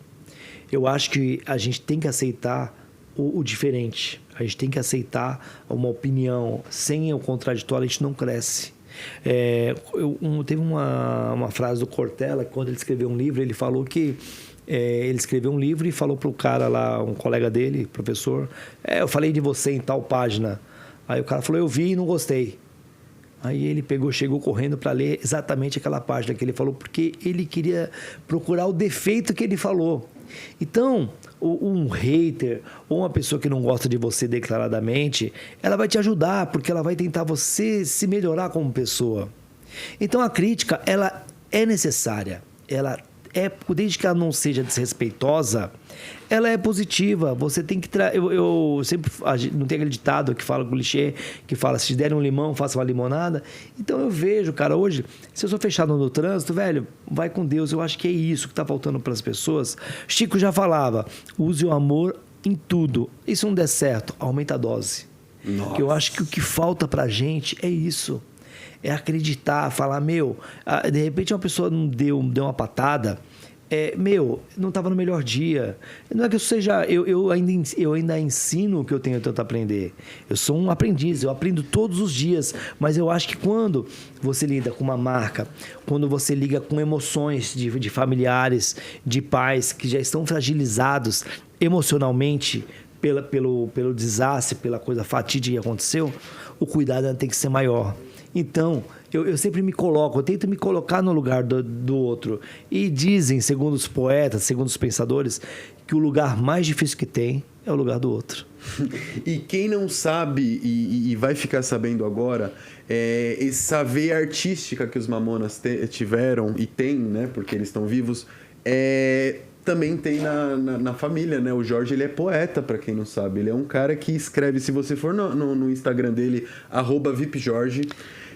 Eu acho que a gente tem que aceitar o diferente. A gente tem que aceitar uma opinião. Sem o contraditório, a gente não cresce. Teve uma frase do Cortella, que quando ele escreveu um livro, ele falou que ele escreveu um livro e falou para o cara lá, um colega dele, professor, eu falei de você em tal página. Aí o cara falou, eu vi e não gostei. Aí ele chegou correndo para ler exatamente aquela página que ele falou, porque ele queria procurar o defeito que ele falou. Então, um hater ou uma pessoa que não gosta de você declaradamente, ela vai te ajudar, porque ela vai tentar você se melhorar como pessoa. Então, a crítica, ela é necessária. Desde que ela não seja desrespeitosa, ela é positiva. Você tem que... Eu sempre... Não tem aquele ditado que fala com o clichê, que fala, se der um limão, faça uma limonada. Então eu vejo, cara, hoje, se eu sou fechado no trânsito, velho, vai com Deus. Eu acho que é isso que está faltando para as pessoas. Chico já falava, use o amor em tudo. E se não der certo, aumenta a dose. Nossa. Eu acho que o que falta pra gente é isso. É acreditar, falar, de repente uma pessoa não deu uma patada, não estava no melhor dia. Não é que eu seja... Eu ainda ensino o que eu tenho tanto a aprender. Eu sou um aprendiz, eu aprendo todos os dias. Mas eu acho que quando você lida com uma marca, quando você liga com emoções de familiares, de pais que já estão fragilizados emocionalmente pelo desastre, pela coisa fatídica que aconteceu, o cuidado tem que ser maior. Então, eu sempre eu tento me colocar no lugar do outro. E dizem, segundo os poetas, segundo os pensadores, que o lugar mais difícil que tem é o lugar do outro. E quem não sabe e vai ficar sabendo agora, essa veia artística que os Mamonas tiveram e tem, né, porque eles estão vivos, também tem na família, né? O Jorge, ele é poeta, pra quem não sabe. Ele é um cara que escreve, se você for no Instagram dele, @VipJorge,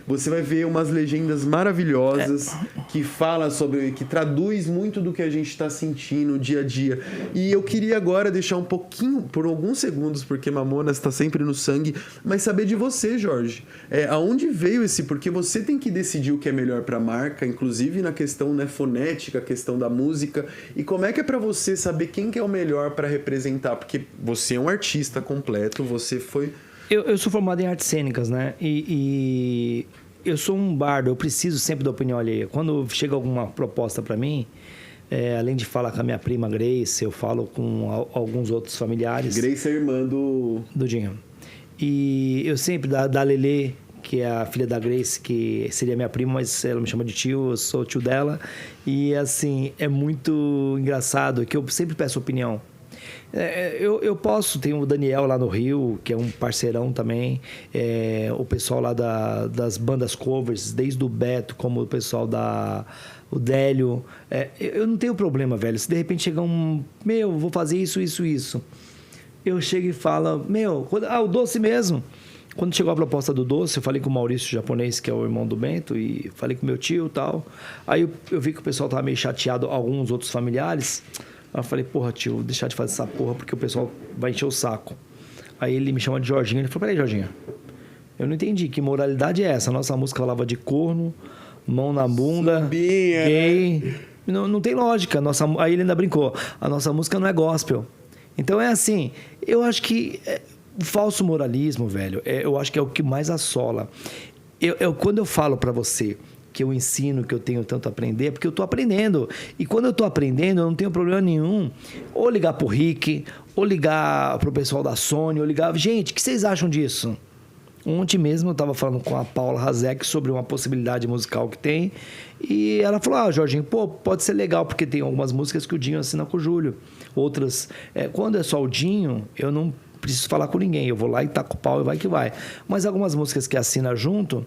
você vai ver umas legendas maravilhosas que fala que traduz muito do que a gente está sentindo dia a dia. E eu queria agora deixar um pouquinho, por alguns segundos, porque Mamonas está sempre no sangue, mas saber de você, Jorge. Aonde veio porque você tem que decidir o que é melhor para a marca, inclusive na questão, né, fonética, a questão da música. E como é que é para você saber quem que é o melhor para representar? Porque você é um artista completo, você foi... Eu sou formado em artes cênicas, né? E eu sou um bardo, eu preciso sempre da opinião alheia. Quando chega alguma proposta para mim, além de falar com a minha prima Grace, eu falo com alguns outros familiares. Grace é irmã do Dinho. E eu sempre, da Lelê, que é a filha da Grace, que seria minha prima, mas ela me chama de tio, eu sou tio dela. E assim, é muito engraçado que eu sempre peço opinião. Eu posso, tem o Daniel lá no Rio, que é um parceirão também, o pessoal lá das bandas covers, desde o Beto, como o pessoal o Délio. Eu não tenho problema, velho. Se de repente chega vou fazer isso, eu chego e falo, o Doce mesmo. Quando chegou a proposta do Doce, eu falei com o Maurício japonês, que é o irmão do Bento, e falei com meu tio e tal. Aí eu vi que o pessoal tava meio chateado, alguns outros familiares. Aí eu falei, porra, tio, vou deixar de fazer essa porra, porque o pessoal vai encher o saco. Aí ele me chama de Jorginho, ele falou, peraí, Jorginho, eu não entendi, que moralidade é essa? Nossa música falava de corno, mão na bunda, Sambinha, gay, né? Não tem lógica. Aí ele ainda brincou. A nossa música não é gospel. Então é assim, eu acho que o falso moralismo, velho, eu acho que é o que mais assola. Quando eu falo pra você que eu ensino, que eu tenho tanto a aprender, é porque eu tô aprendendo. E quando eu tô aprendendo, eu não tenho problema nenhum. Ou ligar pro Rick, ou ligar pro pessoal da Sony, ou ligar... Gente, o que vocês acham disso? Ontem mesmo eu estava falando com a Paula Razek sobre uma possibilidade musical que tem. E ela falou, Jorginho, pode ser legal, porque tem algumas músicas que o Dinho assina com o Júlio. Outras... quando é só o Dinho, eu não preciso falar com ninguém. Eu vou lá e taco o pau e vai que vai. Mas algumas músicas que assina junto...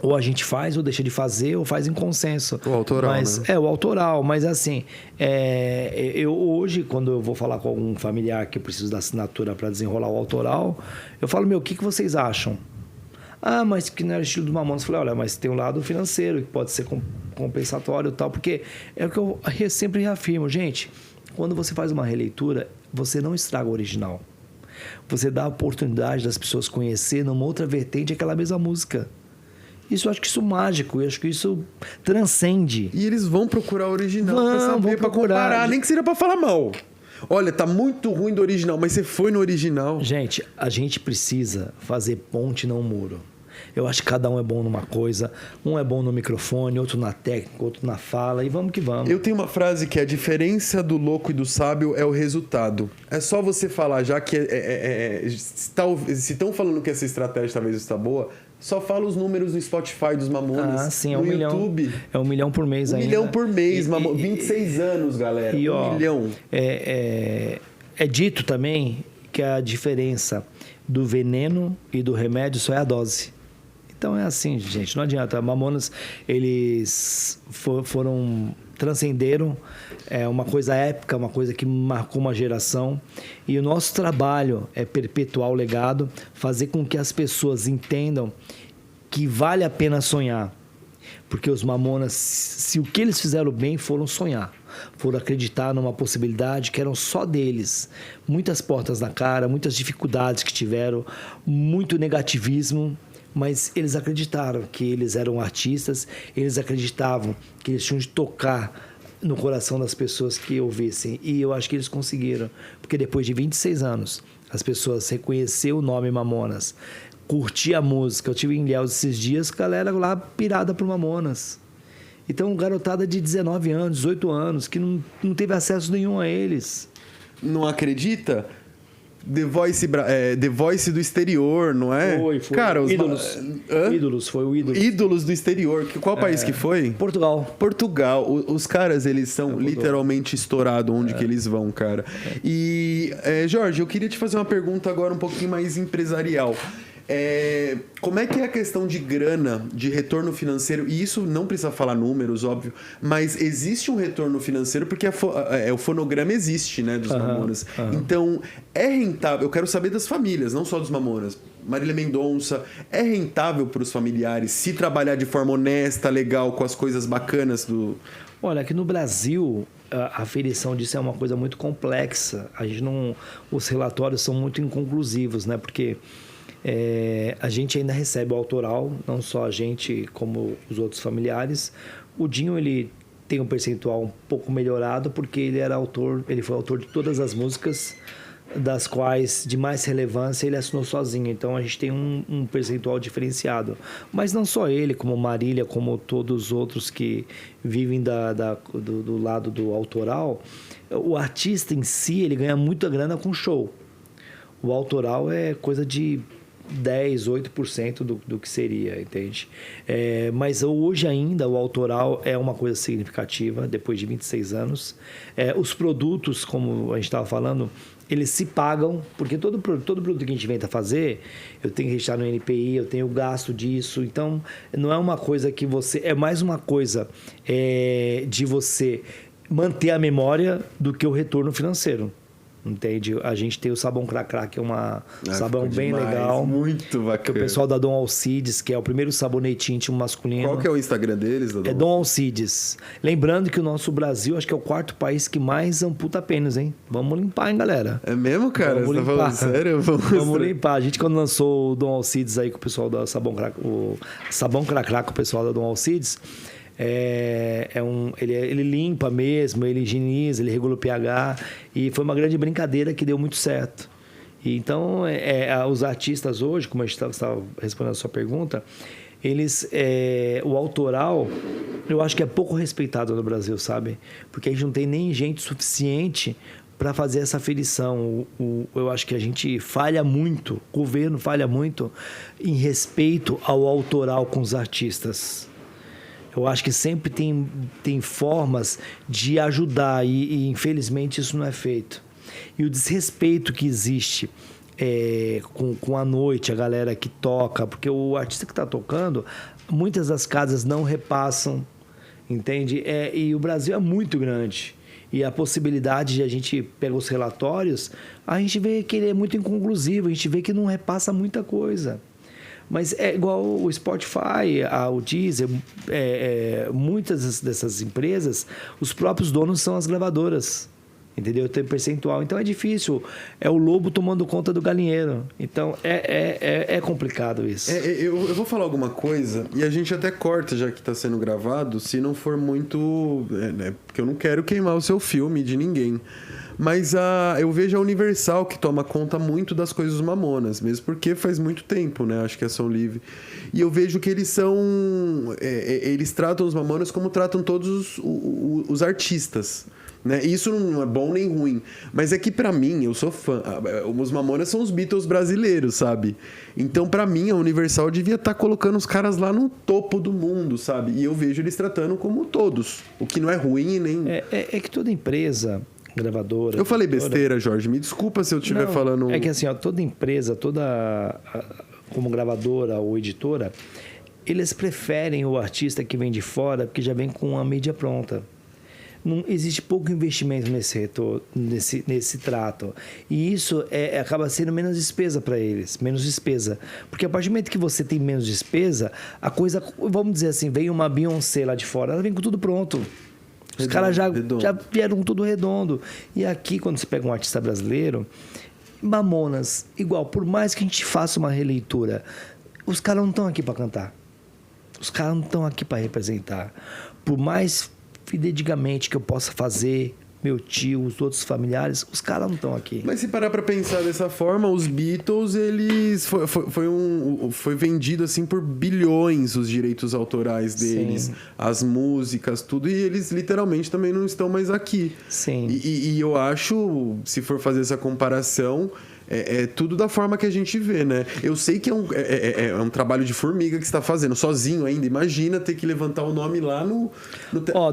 Ou a gente faz, ou deixa de fazer, ou faz em consenso. O autoral, mas, né? O autoral. Mas assim, eu hoje, quando eu vou falar com algum familiar que eu preciso da assinatura para desenrolar o autoral, eu falo, o que vocês acham? Mas que não era estilo do Mamonas. Eu falei, olha, mas tem um lado financeiro, que pode ser compensatório e tal. Porque é o que eu sempre reafirmo. Gente, quando você faz uma releitura, você não estraga o original. Você dá a oportunidade das pessoas conhecerem numa outra vertente aquela mesma música. Isso, eu acho que isso é mágico, eu acho que isso transcende. E eles vão procurar o original pra saber, vão pra procurar. comparar, nem que seja pra falar mal. Olha, tá muito ruim do original, mas você foi no original. Gente, a gente precisa fazer ponte, não muro. Eu acho que cada um é bom numa coisa. Um é bom no microfone, outro na técnica, outro na fala, e vamos que vamos. Eu tenho uma frase que a diferença do louco e do sábio é o resultado. É só você falar, já que se estão falando que essa estratégia talvez está boa, só fala os números do Spotify dos Mamonas. Sim, no YouTube. É 1 milhão por mês ainda. 1 milhão por mês, 26 anos, galera. 1 milhão. É dito também que a diferença do veneno e do remédio só é a dose. Então é assim, gente, não adianta. Mamonas, eles transcenderam uma coisa épica, uma coisa que marcou uma geração. E o nosso trabalho é perpetuar o legado, fazer com que as pessoas entendam que vale a pena sonhar. Porque os Mamonas, se o que eles fizeram bem, foram sonhar. Foram acreditar numa possibilidade que eram só deles. Muitas portas na cara, muitas dificuldades que tiveram, muito negativismo. Mas eles acreditaram que eles eram artistas, eles acreditavam que eles tinham de tocar no coração das pessoas que ouvissem. E eu acho que eles conseguiram. Porque depois de 26 anos, as pessoas reconheceram o nome Mamonas, curtir a música. Eu tive em Ilhéus esses dias, galera lá pirada por Mamonas. Então, garotada de 19 anos, 18 anos, que não teve acesso nenhum a eles. Não acredita? The Voice do exterior, não é? Foi. Cara, Ídolos, foi o Ídolos. Ídolos do exterior. Qual país que foi? Portugal. Os caras, eles são literalmente estourados onde que eles vão, cara. E, Jorge, eu queria te fazer uma pergunta agora um pouquinho mais empresarial. Como é que é a questão de grana, de retorno financeiro? E isso não precisa falar números, óbvio, mas existe um retorno financeiro porque o fonograma existe, né, dos Mamonas. Então, é rentável. Eu quero saber das famílias, não só dos Mamonas. Marília Mendonça, é rentável para os familiares se trabalhar de forma honesta, legal, com as coisas bacanas do... Olha, aqui no Brasil, a aferição disso é uma coisa muito complexa. Os relatórios são muito inconclusivos, né? Porque a gente ainda recebe o autoral, não só a gente, como os outros familiares. O Dinho, ele tem um percentual um pouco melhorado, porque ele foi autor de todas as músicas, das quais de mais relevância ele assinou sozinho. Então a gente tem um percentual diferenciado. Mas não só ele, como Marília, como todos os outros que vivem do lado do autoral. O artista em si, ele ganha muita grana com show. O autoral é coisa de 10, 8% do que seria, entende? Mas hoje ainda o autoral é uma coisa significativa, depois de 26 anos. Os produtos, como a gente estava falando, eles se pagam, porque todo produto que a gente inventa fazer, eu tenho que registrar no NPI, eu tenho gasto disso. Então, não é uma coisa que você... É mais uma coisa de você manter a memória do que o retorno financeiro. Entende? A gente tem o Sabão Cracrá, que é sabão bem demais, legal. Muito bacana. Que o pessoal da Dom Alcides, que é o primeiro sabonete íntimo masculino. Qual que é o Instagram deles? É Dom Alcides. Lembrando que o nosso Brasil, acho que é o 4º país que mais amputa pênis, hein? Vamos limpar, hein, galera? É mesmo, cara? Vamos Você limpar. tá falando sério? Vamos limpar. A gente, quando lançou o Dom Alcides aí com o pessoal da Sabão Cracrá, o Sabão Cracrá com o pessoal da Dom Alcides, Ele limpa mesmo, ele higieniza, ele regula o pH. E foi uma grande brincadeira que deu muito certo. E então, os artistas hoje, como a gente estava respondendo a sua pergunta, o autoral, eu acho que é pouco respeitado no Brasil, sabe? Porque a gente não tem nem gente suficiente para fazer essa aferição. Eu acho que a gente falha muito, o governo falha muito em respeito ao autoral com os artistas. Eu acho que sempre tem formas de ajudar e infelizmente isso não é feito. E o desrespeito que existe com a noite, a galera que toca, porque o artista que está tocando, muitas das casas não repassam, entende? E o Brasil é muito grande. E a possibilidade de a gente pegar os relatórios, a gente vê que ele é muito inconclusivo, a gente vê que não repassa muita coisa. Mas é igual o Spotify, o Deezer, muitas dessas empresas, os próprios donos são as gravadoras. Entendeu? Tem percentual. Então é difícil. É o lobo tomando conta do galinheiro. Então é complicado isso. Eu vou falar alguma coisa e a gente até corta, já que está sendo gravado, se não for muito. Porque eu não quero queimar o seu filme de ninguém. Mas eu vejo a Universal que toma conta muito das coisas dos Mamonas, mesmo porque faz muito tempo, né? Acho que é Som Livre. E eu vejo que eles são. Eles tratam os Mamonas como tratam todos os artistas. Né? Isso não é bom nem ruim, mas é que pra mim, eu sou fã, os Mamonas são os Beatles brasileiros, sabe? Então pra mim a Universal devia estar colocando os caras lá no topo do mundo, sabe? E eu vejo eles tratando como todos, o que não é ruim nem... É que toda empresa gravadora... Eu falei besteira, Jorge, me desculpa se eu estiver falando... É que assim, toda empresa, como gravadora ou editora, eles preferem o artista que vem de fora, porque já vem com a mídia pronta. Não existe pouco investimento nesse trato. E isso acaba sendo menos despesa para eles. Menos despesa. Porque a partir do momento que você tem menos despesa, a coisa... Vamos dizer assim, vem uma Beyoncé lá de fora, ela vem com tudo pronto. Os caras já vieram com tudo redondo. E aqui, quando você pega um artista brasileiro, Mamonas, igual, por mais que a gente faça uma releitura, os caras não estão aqui para cantar. Os caras não estão aqui para representar. Por mais... fidedigamente que eu possa fazer, meu tio, os outros familiares, os caras não estão aqui. Mas se parar pra pensar dessa forma, os Beatles, eles... Foi vendido assim por bilhões os direitos autorais deles. Sim. As músicas, tudo. E eles literalmente também não estão mais aqui. Sim. E eu acho, se for fazer essa comparação... É tudo da forma que a gente vê, né? Eu sei que é um trabalho de formiga que você está fazendo, sozinho ainda. Imagina ter que levantar o nome lá no...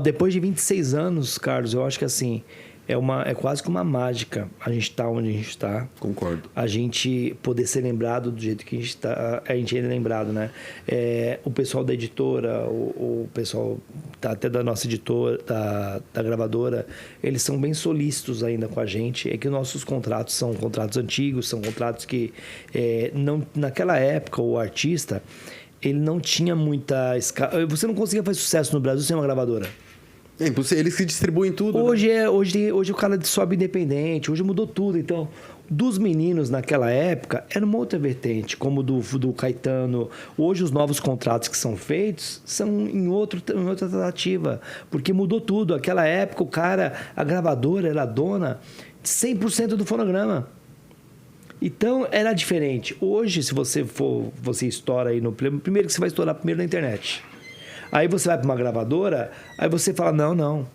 Depois de 26 anos, Carlos, eu acho que assim... É quase que uma mágica a gente estar onde a gente está. Concordo. A gente poder ser lembrado do jeito que a gente está. A gente é lembrado, né? O pessoal da editora, o pessoal até da nossa editora, da gravadora, eles são bem solícitos ainda com a gente. É que nossos contratos são contratos antigos, são contratos que naquela época o artista ele não tinha muita... Você não conseguia fazer sucesso no Brasil sem uma gravadora. É impossível, eles que distribuem tudo. Hoje, né? Hoje o cara sobe independente, hoje mudou tudo. Então, dos meninos naquela época, era uma outra vertente, como do Caetano. Hoje, os novos contratos que são feitos são em outra tratativa, porque mudou tudo. Naquela época, a gravadora era dona de 100% do fonograma. Então, era diferente. Hoje, se você estoura aí primeiro que você vai estourar primeiro na internet. Aí você vai para uma gravadora, aí você fala, não,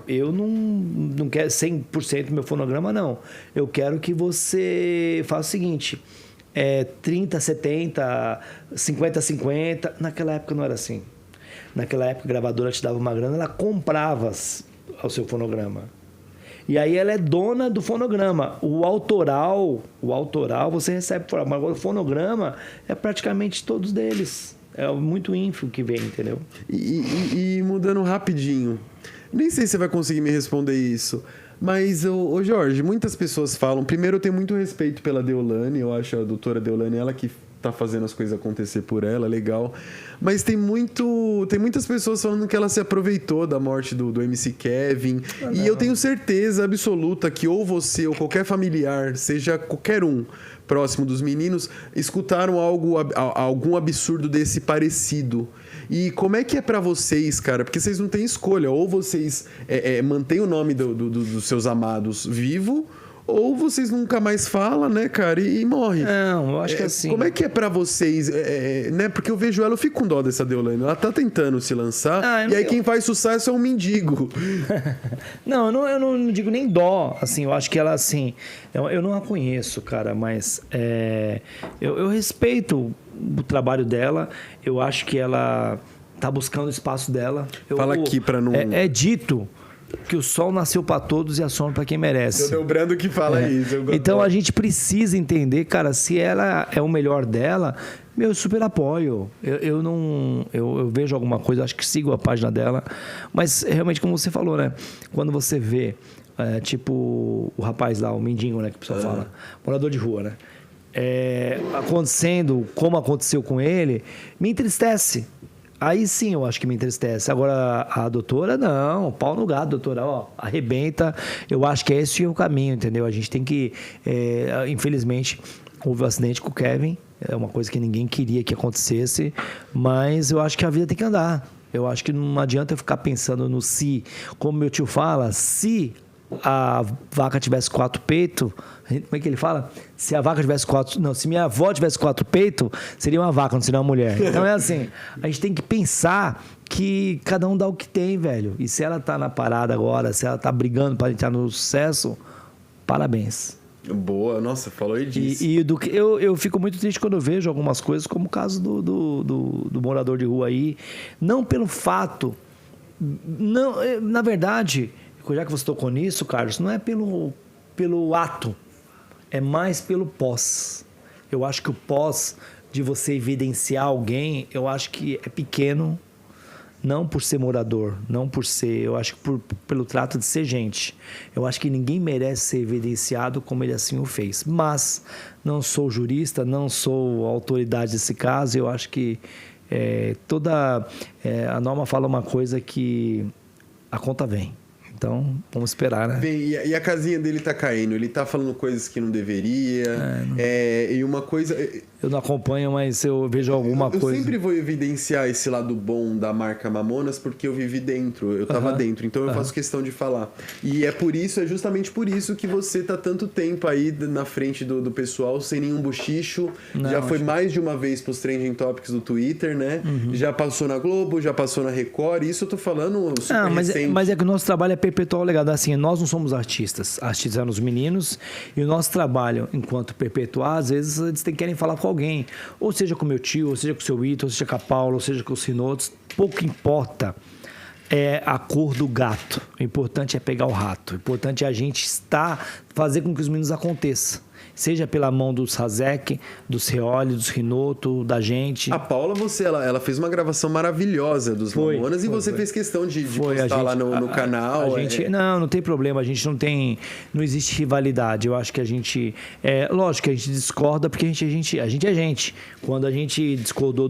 eu não quero 100% do meu fonograma, não. Eu quero que você faça o seguinte, 30, 70, 50, 50. Naquela época não era assim. Naquela época a gravadora te dava uma grana, ela comprava o seu fonograma. E aí ela é dona do fonograma. O autoral você recebe fora. Mas o fonograma é praticamente todos deles. É muito ínfimo que vem, entendeu? E mudando rapidinho, nem sei se você vai conseguir me responder isso, mas, ô Jorge, muitas pessoas falam... Primeiro, eu tenho muito respeito pela Deolane, eu acho a doutora Deolane, ela que tá fazendo as coisas acontecer por ela, legal. Mas tem muitas pessoas falando que ela se aproveitou da morte do MC Kevin. E eu tenho certeza absoluta que ou você ou qualquer familiar, seja qualquer um próximo dos meninos, escutaram algum absurdo desse parecido. E como é que é pra vocês, cara? Porque vocês não têm escolha. Ou vocês mantêm o nome dos seus amados vivo, ou vocês nunca mais falam, né, cara? E morre. Não, eu acho que assim... Como é que é pra vocês? Né? Porque eu vejo ela, eu fico com dó dessa Deolane. Ela tá tentando se lançar, e aí quem faz sucesso é um mendigo. Não, eu não digo nem dó. Assim, eu acho que ela, assim... Eu não a conheço, cara, mas... eu respeito o trabalho dela. Eu acho que ela tá buscando o espaço dela. Fala aqui pra não... É dito... que o sol nasceu para todos e a sombra para quem merece. Eu Brando que fala isso. Então a gente precisa entender, cara, se ela é o melhor dela, eu super apoio. Eu vejo alguma coisa, acho que sigo a página dela, mas realmente como você falou, né? Quando você vê, tipo o rapaz lá, o mendigo, né, que o pessoal fala, morador de rua, né? Acontecendo como aconteceu com ele, me entristece. Aí sim eu acho que me entristece. Agora, a doutora, não. Pau no gato, doutora. Ó, arrebenta. Eu acho que esse é o caminho, entendeu? A gente tem que... infelizmente, houve um acidente com o Kevin. É uma coisa que ninguém queria que acontecesse. Mas eu acho que a vida tem que andar. Eu acho que não adianta eu ficar pensando no se. Como meu tio fala, se a vaca tivesse 4 peitos... Como é que ele fala? Se a vaca tivesse 4... Não, se minha avó tivesse 4 peitos, seria uma vaca, não seria uma mulher. Então é assim, a gente tem que pensar que cada um dá o que tem, velho. E se ela tá na parada agora, se ela tá brigando para entrar no sucesso, parabéns. Boa, nossa, falou aí disso. Eu fico muito triste quando eu vejo algumas coisas, como o caso do morador de rua aí. Não pelo fato... Não, na verdade, já que você tocou nisso, Carlos, não é pelo ato. É mais pelo pós. Eu acho que o pós de você evidenciar alguém, eu acho que é pequeno, não por ser morador, não por ser... Eu acho que pelo trato de ser gente. Eu acho que ninguém merece ser evidenciado como ele assim o fez. Mas não sou jurista, não sou autoridade desse caso. Eu acho que a norma fala uma coisa que a conta vem. Então, vamos esperar, né? Bem, e a casinha dele tá caindo? Ele tá falando coisas que não deveria. E uma coisa... Eu não acompanho, mas eu vejo alguma coisa... Eu sempre vou evidenciar esse lado bom da marca Mamonas, porque eu vivi dentro, eu tava dentro. Então, eu faço questão de falar. E é justamente por isso que você tá tanto tempo aí na frente do pessoal, sem nenhum bochicho. Já foi mais de uma vez pros Trending Topics do Twitter, né? Já passou na Globo, já passou na Record. Isso eu tô falando super recente. Mas é que o nosso trabalho é perpetuar o legado. Assim, nós não somos artistas. Artistas são os meninos. E o nosso trabalho, enquanto perpetuar, às vezes eles querem falar com alguém. Ou seja com meu tio, ou seja com o seu Ito, ou seja com a Paula, ou seja com os Rinotos. Pouco importa a cor do gato. O importante é pegar o rato. O importante é a gente fazer com que os meninos aconteçam. Seja pela mão do Sazek, do Ceoli, do Rinoto, da gente. A Paula, ela fez uma gravação maravilhosa dos Mamonas e você fez questão de postar lá no canal. Não tem problema, a gente não existe rivalidade. Eu acho que a gente... lógico que a gente discorda porque a gente é gente. Quando a gente discordou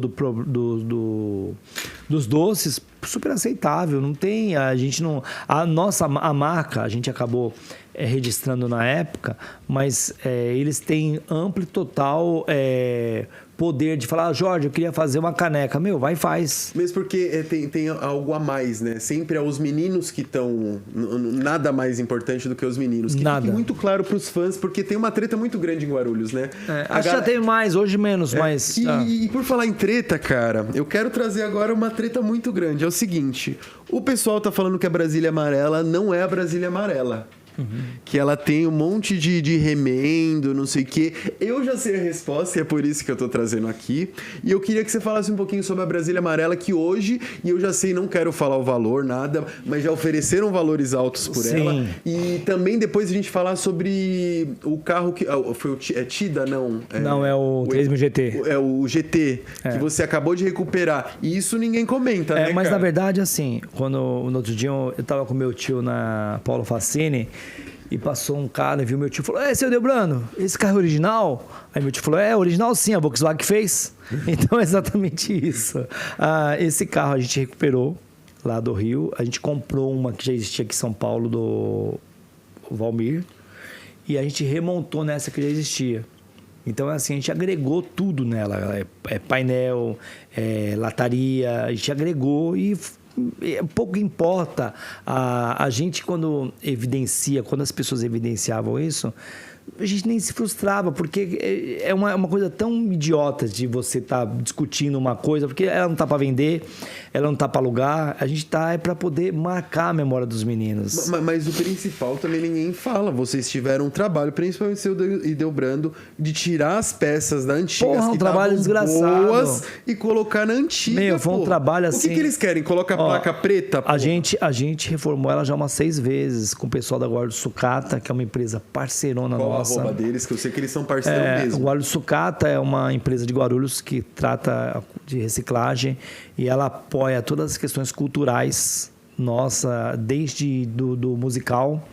dos doces, super aceitável, não tem... A marca, a gente acabou registrando na época, mas eles têm amplo e total poder de falar, Jorge, eu queria fazer uma caneca. Meu, vai e faz. Mesmo porque tem algo a mais, né? Sempre é os meninos que estão... Nada mais importante do que os meninos. Que nada. Fique muito claro pros fãs, porque tem uma treta muito grande em Guarulhos, né? Acho que já teve mais, hoje menos, mas... E por falar em treta, cara, eu quero trazer agora uma treta muito grande. É o seguinte, o pessoal tá falando que a Brasília Amarela não é a Brasília Amarela. Que ela tem um monte de remendo, não sei o quê. Eu já sei a resposta e é por isso que eu tô trazendo aqui. E eu queria que você falasse um pouquinho sobre a Brasília Amarela, que hoje, e eu já sei, não quero falar o valor, nada, mas já ofereceram valores altos por ela. E também depois a gente falar sobre o carro que... Foi o Tida, não? Não, é o 3000 GT. É o GT, que você acabou de recuperar. E isso ninguém comenta, né, mas cara? na verdade, assim, no outro dia eu tava com meu tio na Paulo Facini, e passou um cara, viu meu tio e falou, seu Delbrano, esse carro é original? Aí meu tio falou, original sim, a Volkswagen fez. Então é exatamente isso. Esse carro a gente recuperou lá do Rio, a gente comprou uma que já existia aqui em São Paulo, do Valmir, e a gente remontou nessa que já existia. Então, assim, a gente agregou tudo nela. Painel, lataria, a gente agregou e pouco importa. A gente, quando as pessoas evidenciavam isso, a gente nem se frustrava, porque é uma coisa tão idiota de você estar discutindo uma coisa, porque ela não está para vender, ela não está para alugar, a gente está para poder marcar a memória dos meninos. Mas o principal também ninguém fala. Vocês tiveram um trabalho, principalmente seu e Delbrando, de tirar as peças da antiga, Porra, um trabalho desgraçado, boas, e colocar na antiga. Meu, foi um trabalho assim. O que eles querem? Coloca a placa preta? A gente reformou ela já umas 6 vezes com o pessoal da Guarda Sucata, que é uma empresa parceirona nossa. Qual a arroba deles? Que eu sei que eles são parceiros mesmo. O Guarda Sucata é uma empresa de Guarulhos que trata de reciclagem e ela apoia todas as questões culturais nossa, desde do musical,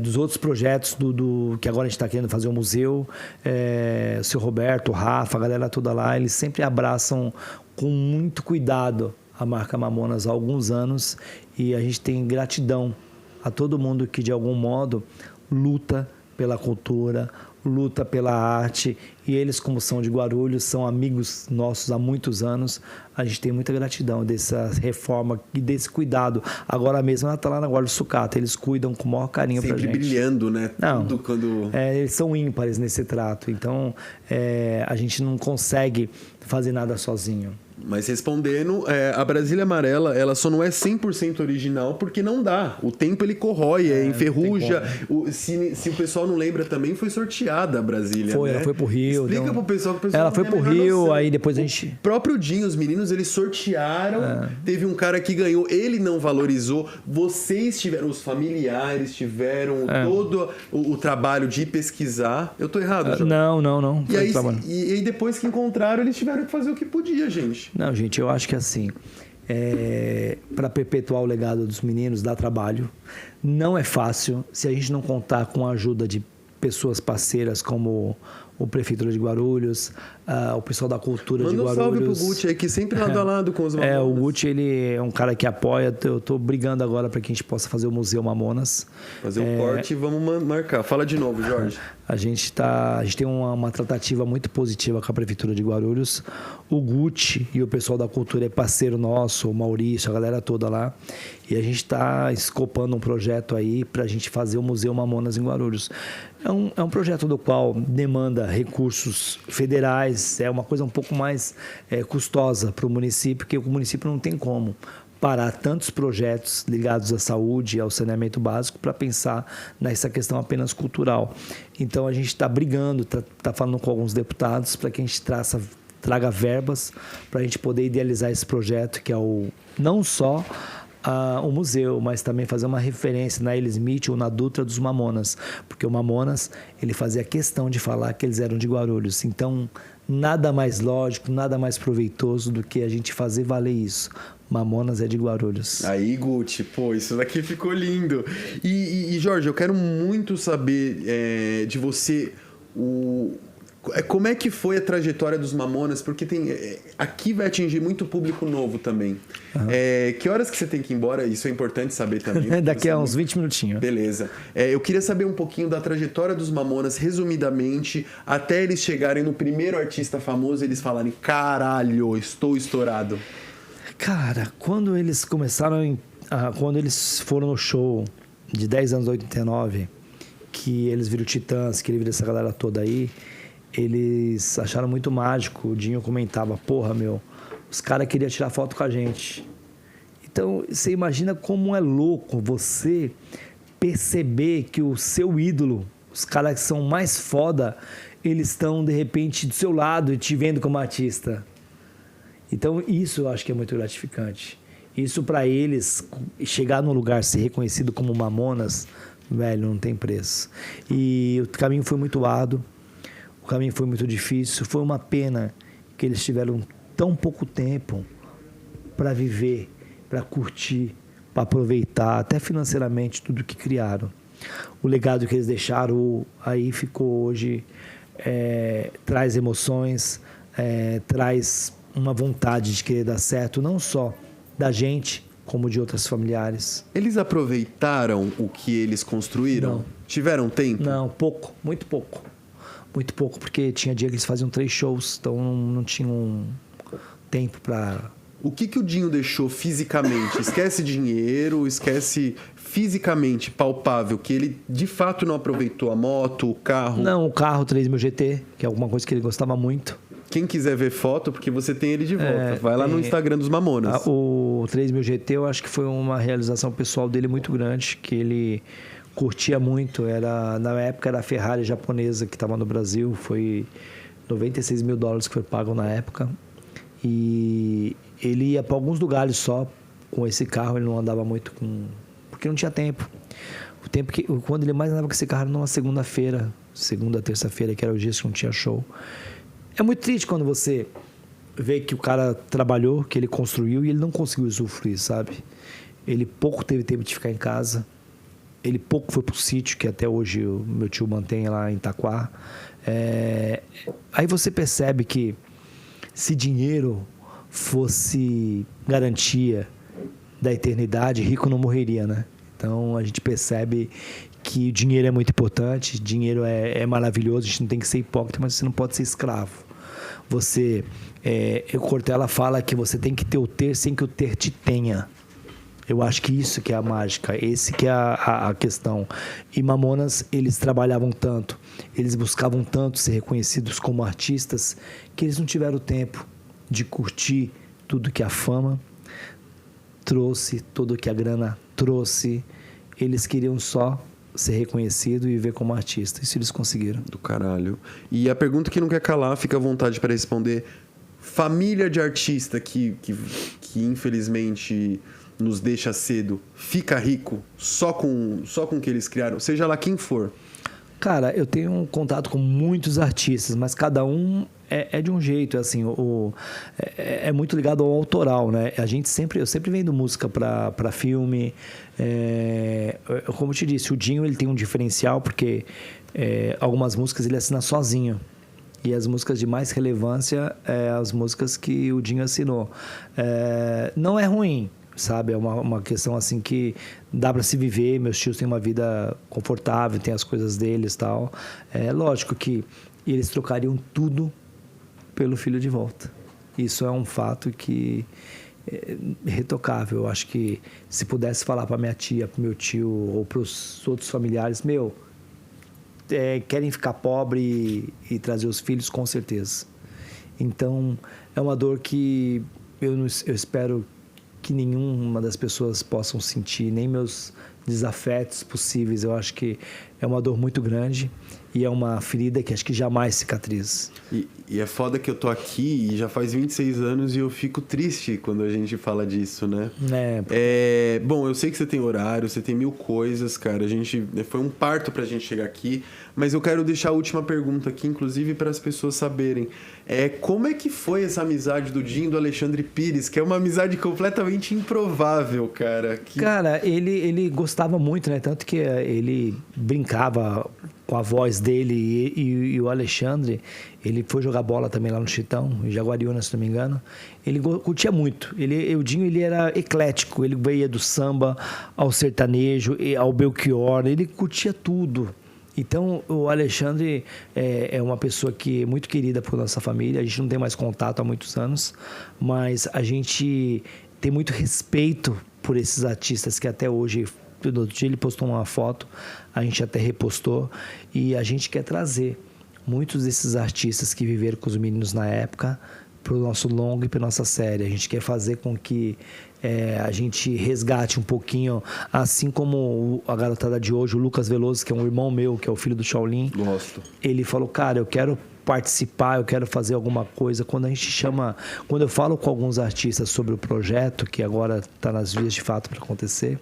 dos outros projetos que agora a gente está querendo fazer o museu, o seu Roberto, o Rafa, a galera toda lá, eles sempre abraçam com muito cuidado a marca Mamonas há alguns anos e a gente tem gratidão a todo mundo que de algum modo luta pela cultura, luta pela arte, e eles, como são de Guarulhos, são amigos nossos há muitos anos. A gente tem muita gratidão dessa reforma e desse cuidado. Agora mesmo ela está lá na Guarda Sucata, eles cuidam com o maior carinho pra gente. Sempre brilhando, né? Não, tudo quando... eles são ímpares nesse trato, então a gente não consegue fazer nada sozinho. Mas respondendo, a Brasília Amarela, ela só não é 100% original porque não dá. O tempo ele corrói, enferruja. Se o pessoal não lembra também, foi sorteada a Brasília. Foi, né? ela foi pro Rio. Explica pro pessoal que o pessoal ela não foi tem a pro menor Rio, noção. aí depois a gente... O próprio Dinho, os meninos, eles sortearam. Teve um cara que ganhou, ele não valorizou. Vocês tiveram, os familiares tiveram todo o trabalho de pesquisar. Eu tô errado, Jorge? Não. E aí depois que encontraram, eles tiveram que fazer o que podia, gente. Não, gente, eu acho que assim, para perpetuar o legado dos meninos, dá trabalho. Não é fácil se a gente não contar com a ajuda de pessoas parceiras como o Prefeitura de Guarulhos, o pessoal da Cultura de Guarulhos. Manda um salve pro Gucci aí, que sempre lado a lado com os Mamonas. O Gucci, ele é um cara que apoia. Eu tô brigando agora para que a gente possa fazer o Museu Mamonas. Fazer um corte e vamos marcar. Fala de novo, Jorge. A gente tem uma tratativa muito positiva com a Prefeitura de Guarulhos. O Gucci e o pessoal da Cultura é parceiro nosso, o Maurício, a galera toda lá. E a gente está escopando um projeto aí para a gente fazer o Museu Mamonas em Guarulhos. É um projeto do qual demanda recursos federais, é uma coisa um pouco mais custosa para o município, porque o município não tem como parar tantos projetos ligados à saúde e ao saneamento básico para pensar nessa questão apenas cultural. Então a gente está brigando, está falando com alguns deputados para que a gente traga verbas para a gente poder idealizar esse projeto, que é não só o museu, mas também fazer uma referência na L. Smith ou na Dutra dos Mamonas, porque o Mamonas, ele fazia questão de falar que eles eram de Guarulhos. Então, nada mais lógico, nada mais proveitoso do que a gente fazer valer isso. Mamonas é de Guarulhos. Aí, Gucci, isso daqui ficou lindo. E Jorge, eu quero muito saber de você como é que foi a trajetória dos Mamonas, porque aqui vai atingir muito público novo também. Uhum. Que horas que você tem que ir embora? Isso é importante saber também. Daqui a uns 20 minutinhos. Beleza. Eu queria saber um pouquinho da trajetória dos Mamonas, resumidamente, até eles chegarem no primeiro artista famoso e eles falarem: caralho, estou estourado. Cara, quando eles começaram, quando eles foram no show de 10 anos, 89, que eles viram Titãs, que ele viram essa galera toda aí, eles acharam muito mágico. O Dinho comentava: porra, os caras queriam tirar foto com a gente. Então, você imagina como é louco você perceber que o seu ídolo, os caras que são mais foda, eles estão, de repente, do seu lado e te vendo como artista. Então, isso eu acho que é muito gratificante. Isso, para eles, chegar num lugar, ser reconhecido como Mamonas, velho, não tem preço. E o caminho foi muito árduo. O caminho foi muito difícil. Foi uma pena que eles tiveram tão pouco tempo para viver, para curtir, para aproveitar, até financeiramente, tudo que criaram. O legado que eles deixaram aí ficou hoje, traz emoções, traz uma vontade de querer dar certo, não só da gente, como de outros familiares. Eles aproveitaram o que eles construíram? Não. Tiveram tempo? Não, pouco, muito pouco. Muito pouco, porque tinha dia que eles faziam 3 shows, então não tinham tempo para... O que o Dinho deixou fisicamente? Esquece dinheiro, esquece fisicamente palpável, que ele de fato não aproveitou a moto, o carro? Não, o carro 3000 GT, que é alguma coisa que ele gostava muito. Quem quiser ver foto, porque você tem ele de volta. Vai lá no tem- Instagram dos Mamonas. O 3000 GT eu acho que foi uma realização pessoal dele muito grande, que ele curtia muito. Na época era a Ferrari japonesa que estava no Brasil, foi $96 mil que foi pago na época. E ele ia para alguns lugares só com esse carro, ele não andava muito porque não tinha tempo. Quando ele mais andava com esse carro era numa segunda-feira, terça-feira, que era o dia que não tinha show. É muito triste quando você vê que o cara trabalhou, que ele construiu e ele não conseguiu usufruir, sabe? Ele pouco teve tempo de ficar em casa. Ele pouco foi pro sítio, que até hoje o meu tio mantém lá em Itaquá. Aí você percebe que se dinheiro fosse garantia da eternidade, rico não morreria, né? Então a gente percebe que o dinheiro é muito importante, dinheiro é maravilhoso, a gente não tem que ser hipócrita, mas você não pode ser escravo. O Cortella fala que você tem que ter o ter sem que o ter te tenha. Eu acho que isso que é a mágica, esse que é a questão. E Mamonas, eles trabalhavam tanto, eles buscavam tanto ser reconhecidos como artistas, que eles não tiveram tempo de curtir tudo que a fama trouxe, tudo que a grana trouxe. Eles queriam só ser reconhecido e viver como artista. Isso eles conseguiram. Do caralho. E a pergunta que não quer calar, fica à vontade para responder. Família de artista que infelizmente nos deixa cedo, fica rico só com o que eles criaram, seja lá quem for? Cara, eu tenho um contato com muitos artistas, mas cada um é de um jeito, assim, é muito ligado ao autoral, né? Eu sempre vendo música para filme. Como eu te disse, o Dinho ele tem um diferencial porque algumas músicas ele assina sozinho. E as músicas de mais relevância as músicas que o Dinho assinou. Não é ruim, sabe? É uma questão assim que dá para se viver. Meus tios têm uma vida confortável, tem as coisas deles e tal. É lógico que eles trocariam tudo pelo filho de volta. Isso é um fato que é irretocável. Eu acho que se pudesse falar para minha tia, para meu tio ou para os outros familiares, querem ficar pobre e trazer os filhos, com certeza. Então, é uma dor que eu espero que nenhuma das pessoas possam sentir, nem meus desafetos possíveis. Eu acho que é uma dor muito grande e é uma ferida que acho que jamais cicatriza. E é foda que eu tô aqui e já faz 26 anos e eu fico triste quando a gente fala disso, né? Bom, eu sei que você tem horário, você tem 1000 coisas, cara. Foi um parto pra gente chegar aqui, mas eu quero deixar a última pergunta aqui, inclusive para as pessoas saberem. Como é que foi essa amizade do Dinho e do Alexandre Pires, que é uma amizade completamente improvável, cara? Cara, ele gostava muito, né? Tanto que ele brincava com a voz dele e o Alexandre, ele foi jogar bola também lá no Chitão, em Jaguariúna, se não me engano. Ele curtia muito. O Dinho, ele era eclético, ele veio do samba ao sertanejo, ao Belchior, ele curtia tudo. Então, o Alexandre é uma pessoa que é muito querida por nossa família. A gente não tem mais contato há muitos anos, mas a gente tem muito respeito por esses artistas que até hoje... No outro dia ele postou uma foto, a gente até repostou, e a gente quer trazer muitos desses artistas que viveram com os meninos na época para o nosso longo e para nossa série. A gente quer fazer com que a gente resgate um pouquinho, assim como a garotada de hoje, o Lucas Veloso, que é um irmão meu, que é o filho do Shaolin. Gosto. Ele falou, cara, eu quero participar, eu quero fazer alguma coisa. Quando eu falo com alguns artistas sobre o projeto, que agora está nas vias de fato para acontecer,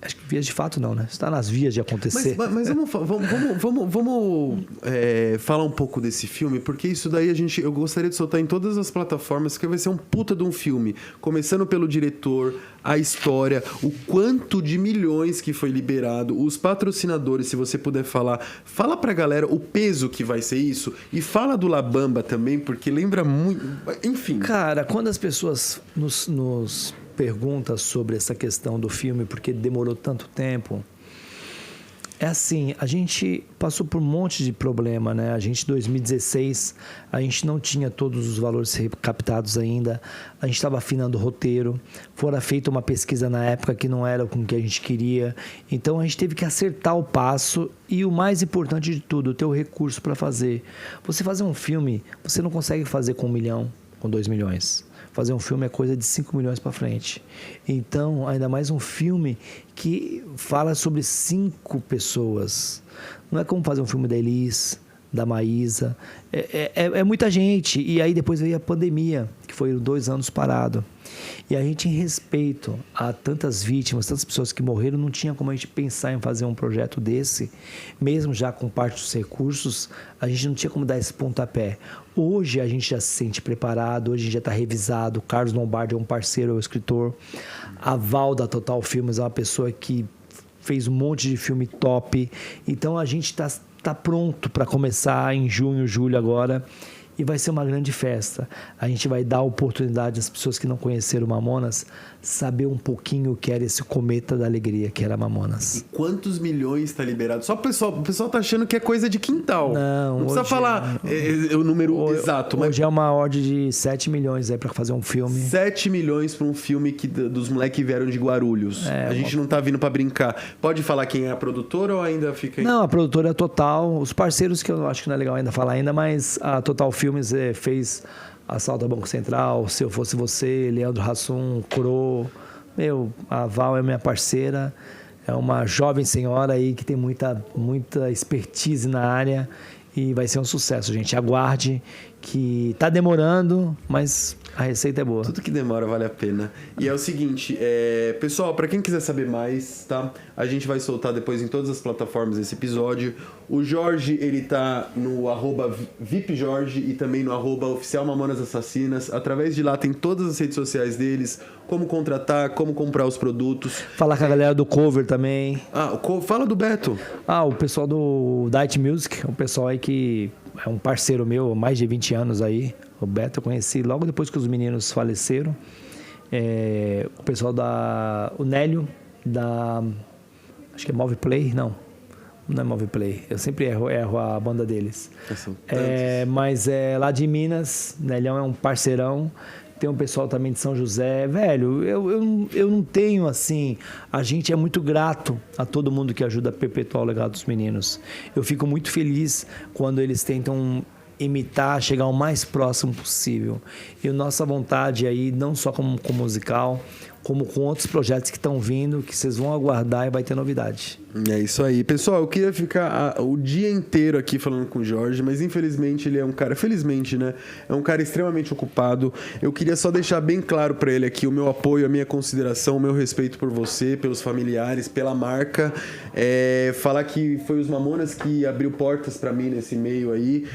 acho que vias de fato não, né? Está nas vias de acontecer. Mas vamos falar um pouco desse filme, porque isso daí eu gostaria de soltar em todas as plataformas, porque vai ser um puta de um filme. Começando pelo diretor, a história, o quanto de milhões que foi liberado, os patrocinadores, se você puder fala pra galera o peso que vai ser isso, e fala do La Bamba também, porque lembra muito... Enfim. Cara, quando as pessoas nos pergunta sobre essa questão do filme, porque demorou tanto tempo, É assim, a gente passou por um monte de problema, né? A gente, em 2016, a gente não tinha todos os valores captados ainda, a gente estava afinando o roteiro, fora feita uma pesquisa na época que não era com o que a gente queria, então a gente teve que acertar o passo e o mais importante de tudo, ter o recurso para fazer. Você fazer um filme, você não consegue fazer com 1 milhão, com 2 milhões. Fazer um filme é coisa de 5 milhões para frente. Então, ainda mais um filme que fala sobre 5 pessoas. Não é como fazer um filme da Elis, da Maísa. É muita gente. E aí depois veio a pandemia, que foi 2 anos parado. E a gente, em respeito a tantas vítimas, tantas pessoas que morreram, não tinha como a gente pensar em fazer um projeto desse, mesmo já com parte dos recursos, a gente não tinha como dar esse pontapé. Hoje a gente já se sente preparado, hoje a gente já está revisado. O Carlos Lombardi é um parceiro, é um escritor. A Val da Total Filmes é uma pessoa que fez um monte de filme top. Então a gente está pronto para começar em junho, julho agora. E vai ser uma grande festa. A gente vai dar a oportunidade às pessoas que não conheceram Mamonas saber um pouquinho o que era esse cometa da alegria que era Mamonas. E quantos milhões está liberado? Só o pessoal tá achando que é coisa de quintal. Não precisa falar o número exato. Hoje é uma ordem de 7 milhões aí para fazer um filme. 7 milhões para um filme dos moleques que vieram de Guarulhos. A gente não tá vindo para brincar. Pode falar quem é a produtora ou ainda fica aí? Não, a produtora é Total. Os parceiros que eu acho que não é legal ainda falar ainda, mas a Total Filmes fez Assalto ao Banco Central, Se Eu Fosse Você, Leandro Hassum, Cro. A Val é minha parceira, é uma jovem senhora aí que tem muita expertise na área e vai ser um sucesso, gente. Aguarde, que tá demorando, mas a receita é boa. Tudo que demora vale a pena. E é o seguinte, pessoal, para quem quiser saber mais, tá? A gente vai soltar depois em todas as plataformas esse episódio. O Jorge, ele tá no @VipJorge e também no @OficialMamonasAssassinas. Através de lá tem todas as redes sociais deles, como contratar, como comprar os produtos. Falar com a galera do cover também. Fala do Beto. O pessoal do Diet Music, o pessoal aí que é um parceiro meu há mais de 20 anos aí. O Beto eu conheci logo depois que os meninos faleceram. O pessoal o Nélio, acho que é Moveplay, não é Moveplay, eu sempre erro a banda deles. Mas lá de Minas, Nélião é um parceirão. Tem um pessoal também de São José. Velho, eu não tenho assim... A gente é muito grato a todo mundo que ajuda a perpetuar o legado dos meninos. Eu fico muito feliz quando eles tentam imitar, chegar o mais próximo possível. E a nossa vontade aí, não só com musical, como com outros projetos que estão vindo, que vocês vão aguardar e vai ter novidade. É isso aí. Pessoal, eu queria ficar o dia inteiro aqui falando com o Jorge, mas infelizmente ele é um cara... Felizmente, né? É um cara extremamente ocupado. Eu queria só deixar bem claro pra ele aqui o meu apoio, a minha consideração, o meu respeito por você, pelos familiares, pela marca. Falar que foi os Mamonas que abriu portas pra mim nesse meio aí.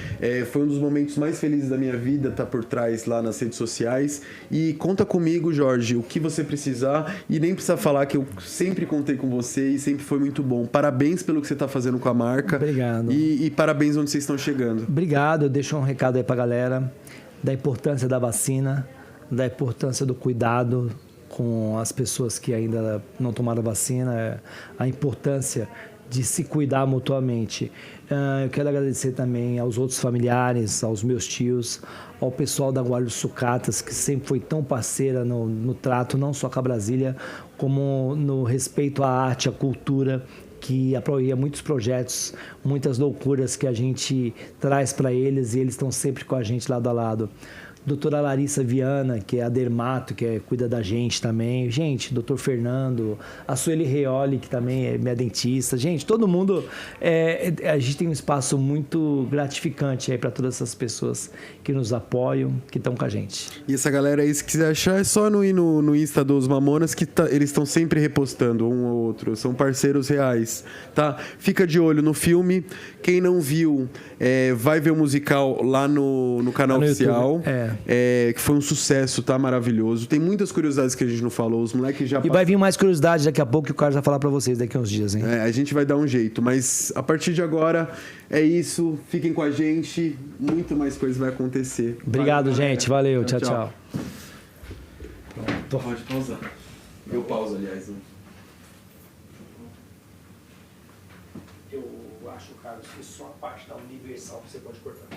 Foi um dos momentos mais felizes da minha vida, tá por trás lá nas redes sociais. E conta comigo, Jorge, o que você precisar. E nem precisa falar que eu sempre contei com você e sempre foi muito bom. Parabéns pelo que você está fazendo com a marca. Obrigado. E parabéns onde vocês estão chegando. Obrigado. Eu deixo um recado aí para a galera da importância da vacina, da importância do cuidado com as pessoas que ainda não tomaram vacina, a importância de se cuidar mutuamente. Eu quero agradecer também aos outros familiares, aos meus tios, ao pessoal da Guarulhos Sucatas, que sempre foi tão parceira no trato, não só com a Brasília, como no respeito à arte, à cultura, que apoia muitos projetos, muitas loucuras que a gente traz para eles e eles estão sempre com a gente lado a lado. Doutora Larissa Viana, que é a dermato, que cuida da gente também. Gente, doutor Fernando, a Sueli Reoli, que também é minha dentista. Gente, todo mundo... a gente tem um espaço muito gratificante aí para todas essas pessoas que nos apoiam, que estão com a gente. E essa galera aí, se quiser achar, é só ir no Insta dos Mamonas, que eles estão sempre repostando um ou outro. São parceiros reais, tá? Fica de olho no filme. Quem não viu, vai ver o musical lá no canal oficial. Que foi um sucesso, tá? Maravilhoso. Tem muitas curiosidades que a gente não falou. Os moleques já... E vai vir mais curiosidades daqui a pouco que o Carlos vai falar pra vocês daqui a uns dias, hein? A gente vai dar um jeito. Mas a partir de agora, é isso. Fiquem com a gente. Muito mais coisas vai acontecer. Obrigado, gente. Valeu. Tchau. Pronto. Pode pausar. Eu pauso, aliás. Né? embaixo, Carlos, que só a parte da Universal você pode cortar.